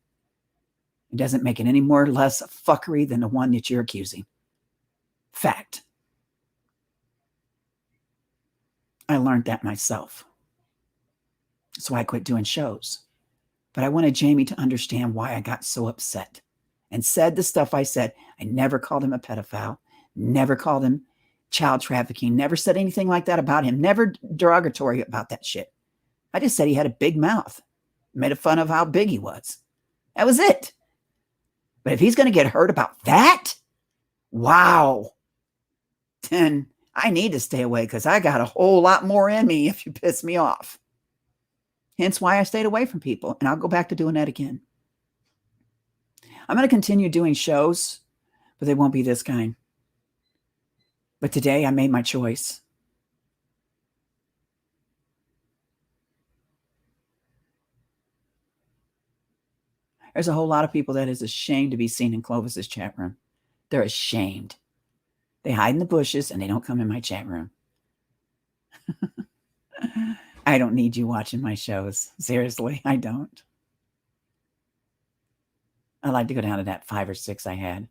It doesn't make it any more or less a fuckery than the one that you're accusing. Fact. I learned that myself. So I quit doing shows. But I wanted Jamie to understand why I got so upset and said the stuff I said. I never called him a pedophile. Never called him child trafficking. Never said anything like that about him. Never derogatory about that shit. I just said he had a big mouth. Made fun of how big he was. That was it. But if he's going to get hurt about that, wow, then I need to stay away because I got a whole lot more in me if you piss me off. Hence why I stayed away from people. And I'll go back to doing that again. I'm going to continue doing shows, but they won't be this kind. But today I made my choice. There's a whole lot of people that is ashamed to be seen in Clovis's chat room. They're ashamed. They hide in the bushes and they don't come in my chat room. I don't need you watching my shows. Seriously, I don't. I like to go down to that 5 or 6 I had.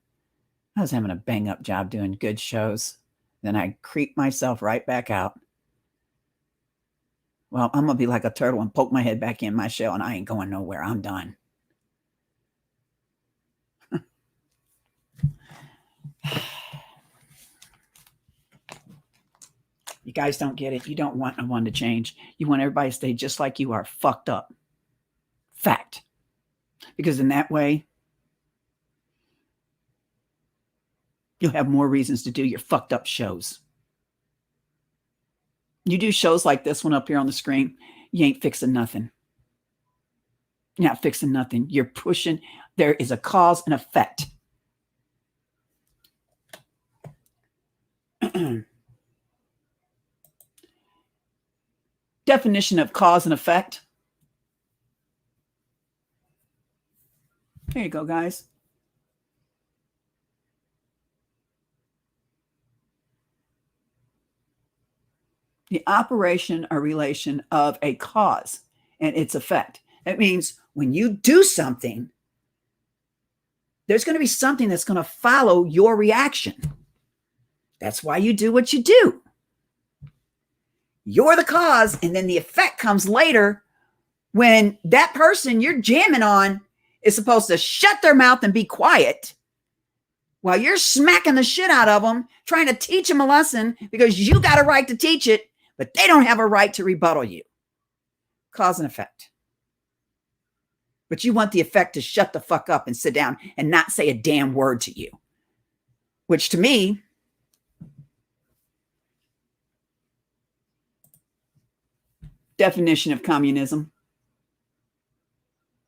I was having a bang up job doing good shows. Then I creep myself right back out. Well, I'm going to be like a turtle and poke my head back in my shell, and I ain't going nowhere. I'm done. You guys don't get it. You don't want no one to change. You want everybody to stay just like you are, fucked up. Fact. Because in that way, you'll have more reasons to do your fucked up shows. You do shows like this one up here on the screen, you ain't fixing nothing. You're not fixing nothing. You're pushing. There is a cause and effect. Definition of cause and effect. There you go, guys. The operation or relation of a cause and its effect. That means when you do something, there's going to be something that's going to follow your reaction. That's why you do what you do. You're the cause, and then the effect comes later when that person you're jamming on is supposed to shut their mouth and be quiet while you're smacking the shit out of them, trying to teach them a lesson because you got a right to teach it, but they don't have a right to rebuttal you. Cause and effect. But you want the effect to shut the fuck up and sit down and not say a damn word to you, which to me, definition of communism.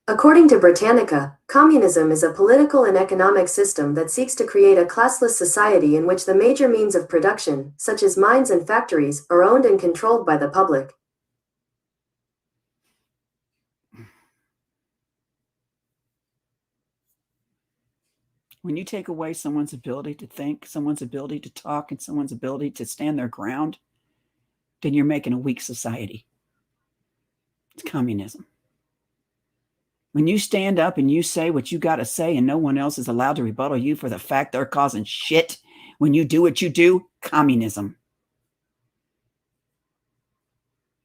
According to Britannica, communism is a political and economic system that seeks to create a classless society in which the major means of production, such as mines and factories, are owned and controlled by the public. When you take away someone's ability to think, someone's ability to talk, and someone's ability to stand their ground, then you're making a weak society. It's communism. When you stand up and you say what you got to say and no one else is allowed to rebuttal you for the fact they're causing shit, when you do what you do, communism.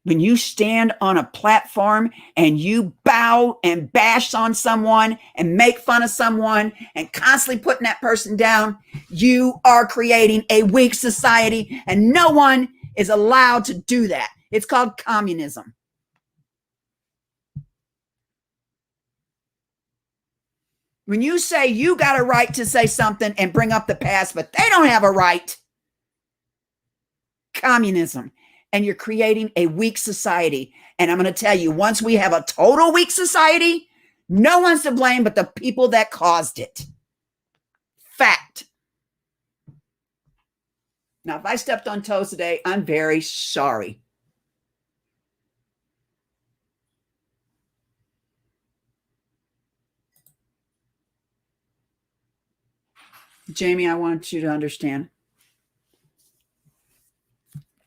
When you stand on a platform and you bow and bash on someone and make fun of someone and constantly putting that person down, you are creating a weak society and no one is allowed to do that. It's called communism. When you say you got a right to say something and bring up the past, but they don't have a right, communism. And you're creating a weak society. And I'm going to tell you, once we have a total weak society, no one's to blame but the people that caused it. Fact. Now, if I stepped on toes today, I'm very sorry. Jamie, I want you to understand.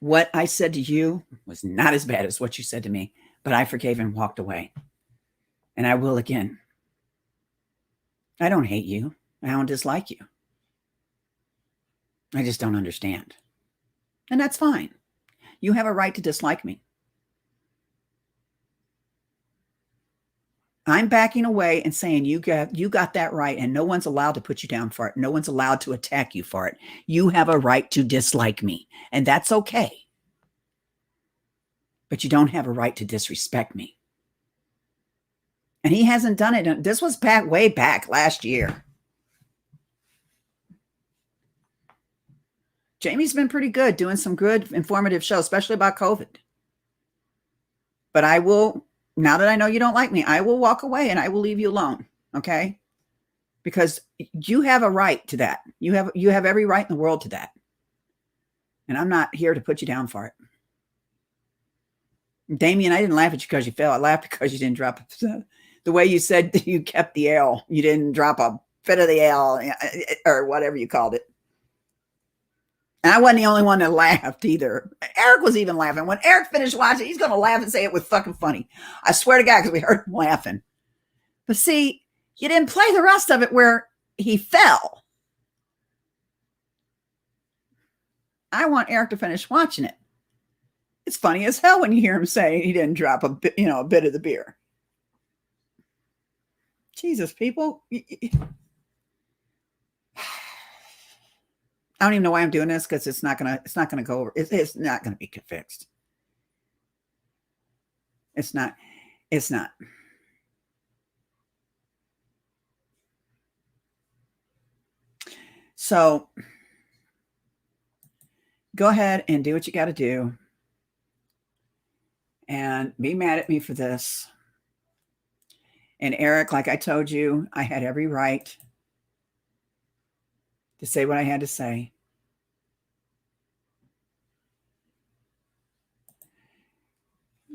What I said to you was not as bad as what you said to me, but I forgave and walked away. And I will again. I don't hate you. I don't dislike you. I just don't understand. And that's fine. You have a right to dislike me. I'm backing away and saying you got that right, and no one's allowed to put you down for it. No one's allowed to attack you for it. You have a right to dislike me, and that's okay. But you don't have a right to disrespect me. And he hasn't done it. This was way back last year. Jamie's been pretty good doing some good informative shows, especially about COVID. But I will... Now that I know you don't like me, I will walk away and I will leave you alone. Okay? because you have a right to that. You have every right in the world to that. And I'm not here to put you down for it. Damien, I didn't laugh at you because you fell. I laughed because you didn't drop the way you said that you kept the L. You didn't drop a bit of the L or whatever you called it. And I wasn't the only one that laughed either. Eric was even laughing. When Eric finished watching, he's going to laugh and say it was fucking funny. I swear to God, because we heard him laughing. But see, you didn't play the rest of it where he fell. I want Eric to finish watching it. It's funny as hell when you hear him say he didn't drop a bit of the beer. Jesus, people. I don't even know why I'm doing this because it's not gonna go over. It's not gonna be fixed. It's not. So go ahead and do what you got to do. And be mad at me for this. And Eric, like I told you, I had every right to say what I had to say.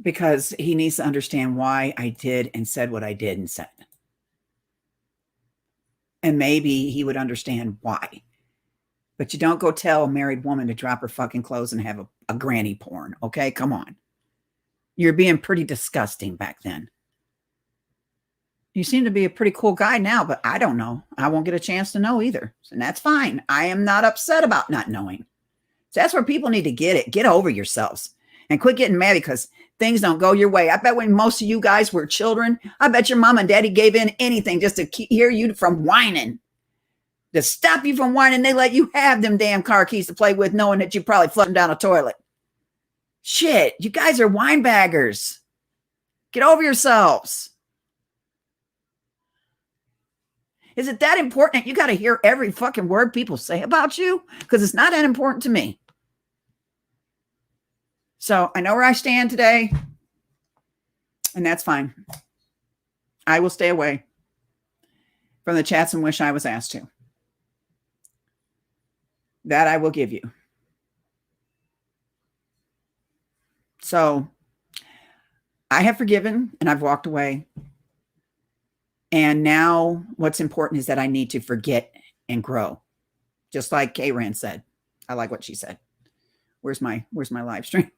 Because he needs to understand why I did and said what I did and said. And maybe he would understand why. But you don't go tell a married woman to drop her fucking clothes and have a granny porn. Okay, come on. You're being pretty disgusting back then. You seem to be a pretty cool guy now, but I don't know. I won't get a chance to know either. And that's fine. I am not upset about not knowing. So that's where people need to get it. Get over yourselves and quit getting mad because things don't go your way. I bet when most of you guys were children, I bet your mom and daddy gave in anything just to hear you from whining. To stop you from whining, they let you have them damn car keys to play with knowing that you probably flushed them down a toilet. Shit, you guys are wine baggers. Get over yourselves. Is it that important that you got to hear every fucking word people say about you? Because it's not that important to me. So I know where I stand today, and that's fine. I will stay away from the chats and wish I was asked to. That I will give you. So I have forgiven and I've walked away. And now what's important is that I need to forget and grow. Just like K-Ran said. I like what she said. Where's my live stream?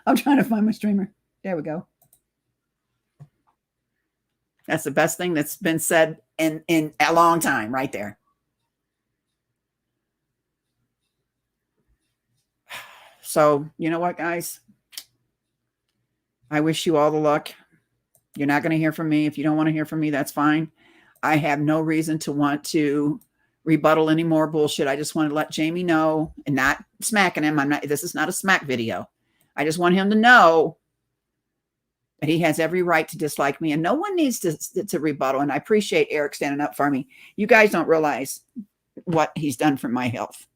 I'm trying to find my streamer. There we go. That's the best thing that's been said in a long time right there. So, you know what, guys? I wish you all the luck. You're not going to hear from me. If you don't want to hear from me, that's fine. I have no reason to want to rebuttal any more bullshit. I just want to let Jamie know and not smacking him. This is not a smack video. I just want him to know that he has every right to dislike me and no one needs to rebuttal. And I appreciate Eric standing up for me. You guys don't realize what he's done for my health.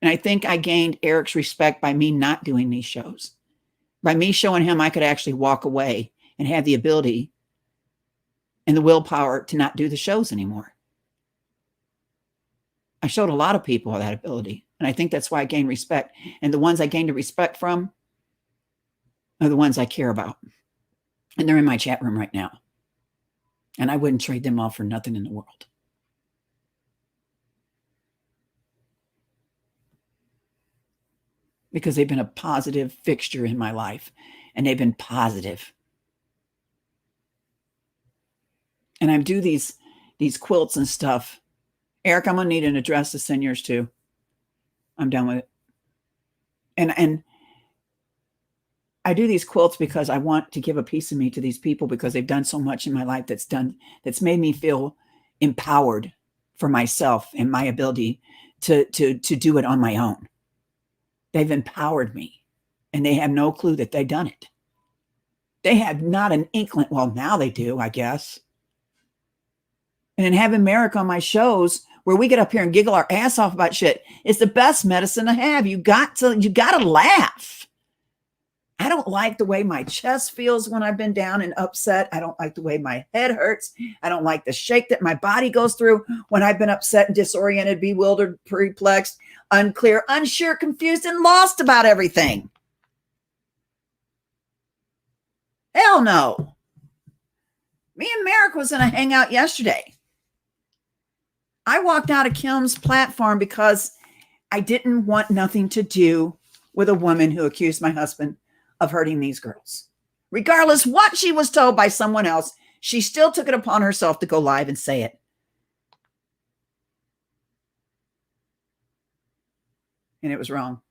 And I think I gained Eric's respect by me not doing these shows. By me showing him I could actually walk away and have the ability and the willpower to not do the shows anymore. I showed a lot of people that ability. And I think that's why I gained respect. And the ones I gained the respect from are the ones I care about. And they're in my chat room right now. And I wouldn't trade them all for nothing in the world. Because they've been a positive fixture in my life. And they've been positive. And I do these quilts and stuff. Eric, I'm going to need an address to send yours to. I'm done with it. And I do these quilts because I want to give a piece of me to these people because they've done so much in my life that's made me feel empowered for myself and my ability to do it on my own. They've empowered me and they have no clue that they've done it. They have not an inkling. Well, now they do, I guess. And then having Merrick on my shows where we get up here and giggle our ass off about shit is the best medicine to have. You got to laugh. I don't like the way my chest feels when I've been down and upset. I don't like the way my head hurts. I don't like the shake that my body goes through when I've been upset and disoriented, bewildered, perplexed, unclear, unsure, confused, and lost about everything. Hell no. Me and Merrick was in a hangout yesterday. I walked out of Kim's platform because I didn't want nothing to do with a woman who accused my husband of hurting these girls. Regardless what she was told by someone else, she still took it upon herself to go live and say it. And it was wrong.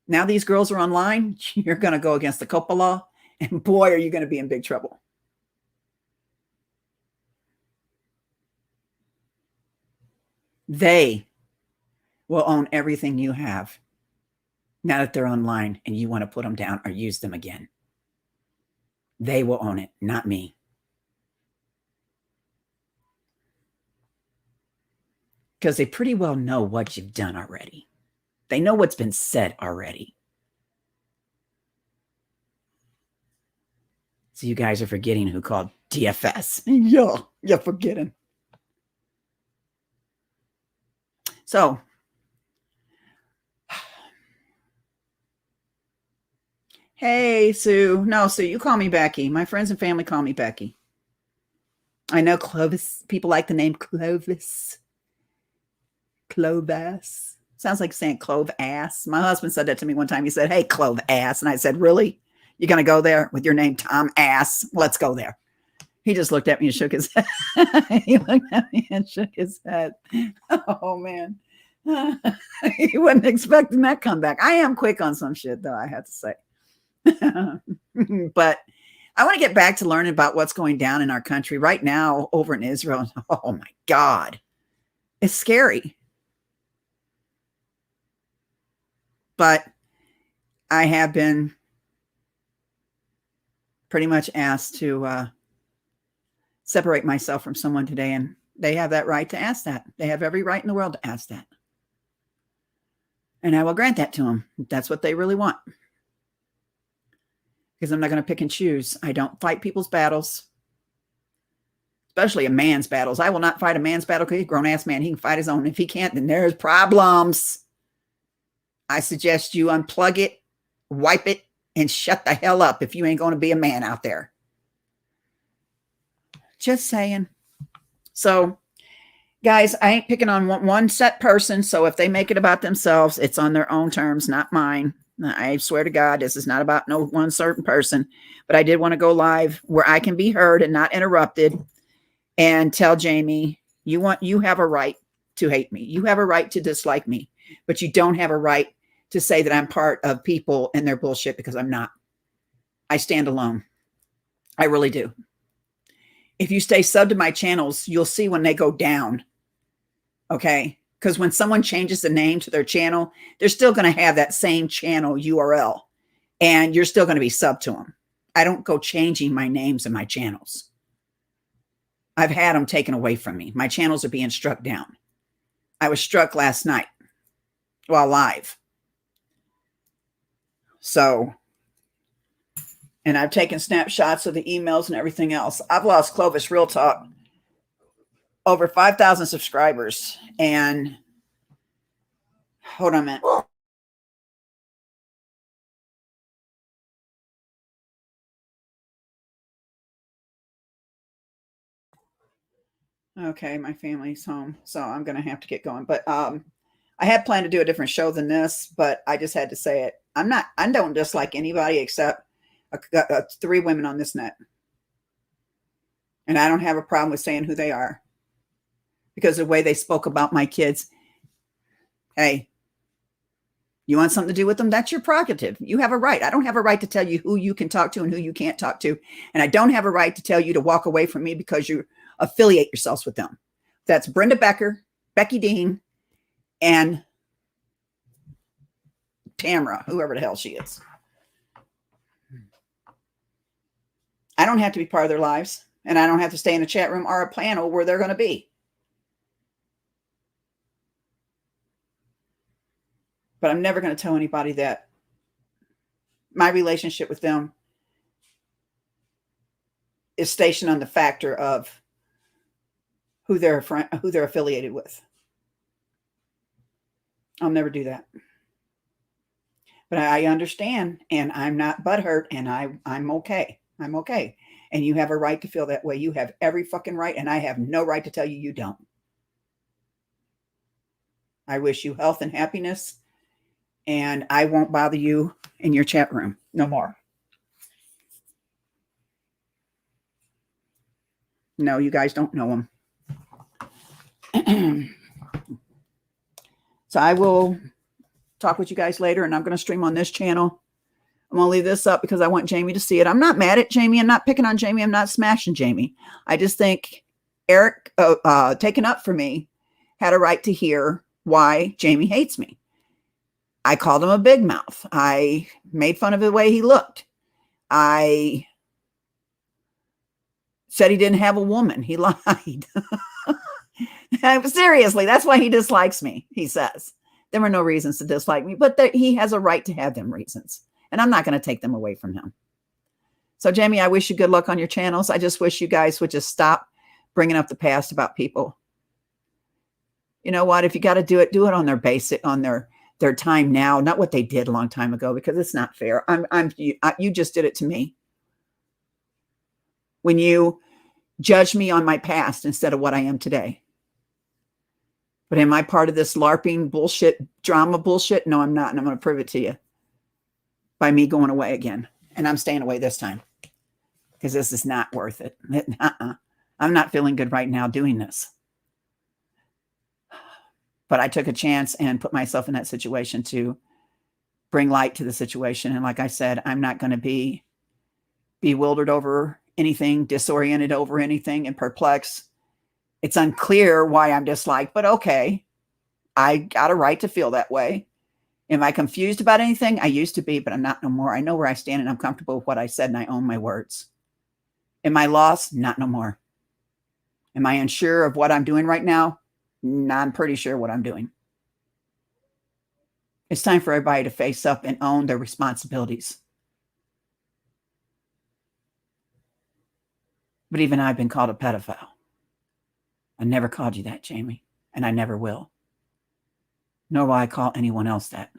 Now these girls are online. You're going to go against the COPA law. And boy, are you going to be in big trouble. They will own everything you have. Now that they're online and you want to put them down or use them again. They will own it, not me. Because they pretty well know what you've done already. They know what's been said already. So you guys are forgetting who called DFS. Yeah, you're forgetting. So, hey, Sue. No, Sue, you call me Becky. My friends and family call me Becky. I know Clovis. People like the name Clovis. Clovis. Sounds like saying clove ass. My husband said that to me one time. He said, hey, clove ass. And I said, really? You're going to go there with your name, Tom Ass? Let's go there. He just looked at me and shook his head. He looked at me and shook his head. Oh, man. He wasn't expecting that comeback. I am quick on some shit, though, I have to say. But I want to get back to learning about what's going down in our country right now over in Israel. Oh, my God. It's scary. But I have been pretty much asked to separate myself from someone today, and they have that right to ask that. They have every right in the world to ask that. And I will grant that to them. That's what they really want. Because I'm not going to pick and choose. I don't fight people's battles, especially a man's battles. I will not fight a man's battle because he's a grown-ass man. He can fight his own. If he can't, then there's problems. I suggest you unplug it, wipe it, and shut the hell up if you ain't going to be a man out there. Just saying. So, guys, I ain't picking on one set person. So if they make it about themselves, it's on their own terms, not mine. I swear to God, this is not about no one certain person. But I did want to go live where I can be heard and not interrupted and tell Jamie, you have a right to hate me. You have a right to dislike me. But you don't have a right to say that I'm part of people and their bullshit, because I'm not. I stand alone. I really do. If you stay sub to my channels, you'll see when they go down. Okay? Because when someone changes the name to their channel, they're still going to have that same channel URL. And you're still going to be sub to them. I don't go changing my names and my channels. I've had them taken away from me. My channels are being struck down. I was struck last night while live. So, and I've taken snapshots of the emails and everything else. I've lost Clovis Real Talk over 5,000 subscribers. And hold on a minute. Okay, my family's home, so I'm going to have to get going. But I had planned to do a different show than this, but I just had to say it. I don't dislike anybody except 3 women on this net. And I don't have a problem with saying who they are, because the way they spoke about my kids. Hey, you want something to do with them? That's your prerogative. You have a right. I don't have a right to tell you who you can talk to and who you can't talk to. And I don't have a right to tell you to walk away from me because you affiliate yourselves with them. That's Brenda Becker, Becky Dean, and Tamara, whoever the hell she is. I don't have to be part of their lives, and I don't have to stay in a chat room or a panel where they're going to be. But I'm never going to tell anybody that my relationship with them is stationed on the factor of who they're affiliated with. I'll never do that. But I understand, and I'm not butthurt, and I'm okay. I'm okay. And you have a right to feel that way. You have every fucking right, and I have no right to tell you you don't. I wish you health and happiness, and I won't bother you in your chat room no more. No, you guys don't know him. So I will talk with you guys later, and I'm going to stream on this channel. I'm going to leave this up because I want Jamie to see it. I'm not mad at Jamie. I'm not picking on Jamie. I'm not smashing Jamie. I just think Eric, taking up for me, had a right to hear why Jamie hates me. I called him a big mouth. I made fun of the way he looked. I said he didn't have a woman. He lied. Seriously, that's why he dislikes me, he says. There were no reasons to dislike me, but he has a right to have them reasons. And I'm not going to take them away from him. So, Jamie, I wish you good luck on your channels. I just wish you guys would just stop bringing up the past about people. You know what? If you got to do it on their time now, not what they did a long time ago, because it's not fair. You just did it to me. When you judge me on my past instead of what I am today. But am I part of this LARPing bullshit, drama bullshit? No, I'm not. And I'm going to prove it to you by me going away again. And I'm staying away this time because this is not worth it. I'm not feeling good right now doing this. But I took a chance and put myself in that situation to bring light to the situation. And like I said, I'm not going to be bewildered over anything, disoriented over anything, and perplexed. It's unclear why I'm disliked, but okay. I got a right to feel that way. Am I confused about anything? I used to be, but I'm not no more. I know where I stand and I'm comfortable with what I said and I own my words. Am I lost? Not no more. Am I unsure of what I'm doing right now? No, I'm pretty sure what I'm doing. It's time for everybody to face up and own their responsibilities. But even I've been called a pedophile. I never called you that, Jamie, and I never will. Nor will I call anyone else that.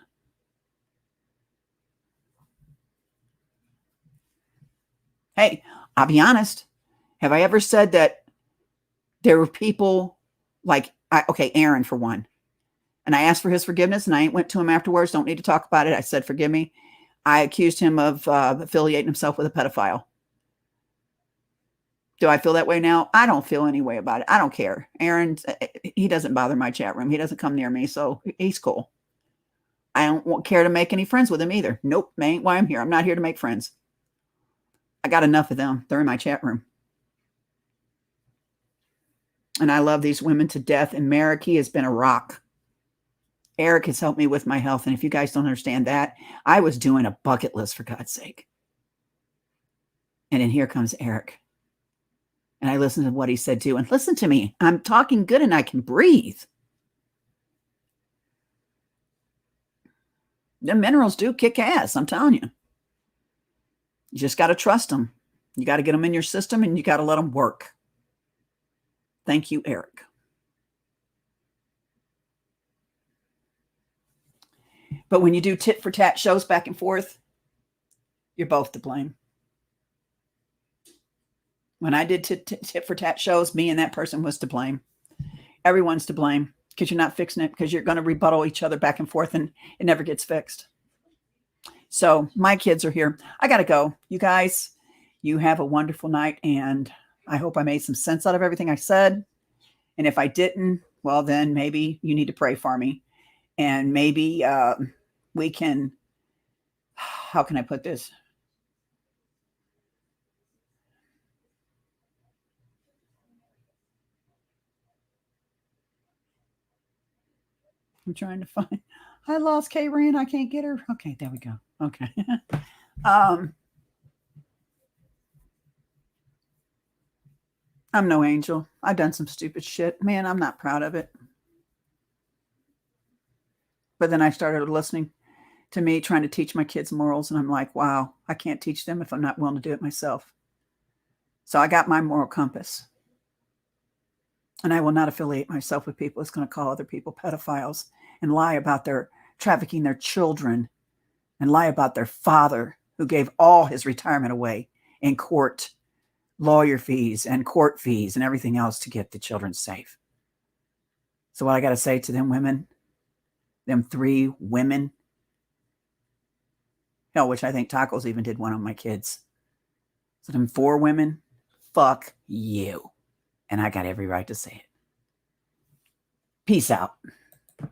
Hey, I'll be honest. Have I ever said that there were people like, Aaron for one, and I asked for his forgiveness and I went to him afterwards. Don't need to talk about it. I said, forgive me. I accused him of affiliating himself with a pedophile. Do I feel that way now? I don't feel any way about it. I don't care. Aaron, he doesn't bother my chat room. He doesn't come near me, so he's cool. I don't care to make any friends with him either. Nope, that ain't why I'm here. I'm not here to make friends. I got enough of them. They're in my chat room. And I love these women to death. And Merrick, he has been a rock. Eric has helped me with my health. And if you guys don't understand that, I was doing a bucket list, for God's sake. And then here comes Eric. And I listened to what he said too. And listen to me. I'm talking good and I can breathe. The minerals do kick ass. I'm telling you. You just got to trust them. You got to get them in your system and you got to let them work. Thank you, Eric. But when you do tit for tat shows back and forth, you're both to blame. When I did tit for tat shows, me and that person was to blame. Everyone's to blame because you're not fixing it, because you're going to rebuttal each other back and forth and it never gets fixed. So my kids are here. I got to go. You guys, you have a wonderful night. And I hope I made some sense out of everything I said. And if I didn't, well, then maybe you need to pray for me. And maybe we can, how can I put this? I'm trying to find, I lost K-Ran. I can't get her. Okay, there we go. Okay. I'm no angel. I've done some stupid shit. Man, I'm not proud of it. But then I started listening to me trying to teach my kids morals. And I'm like, wow, I can't teach them if I'm not willing to do it myself. So I got my moral compass. And I will not affiliate myself with people that's going to call other people pedophiles and lie about their trafficking their children and lie about their father who gave all his retirement away in court, lawyer fees and court fees and everything else to get the children safe. So what I got to say to them women, them 3 women, hell, which I think Tacos even did one on my kids. So them 4 women, fuck you. And I got every right to say it. Peace out.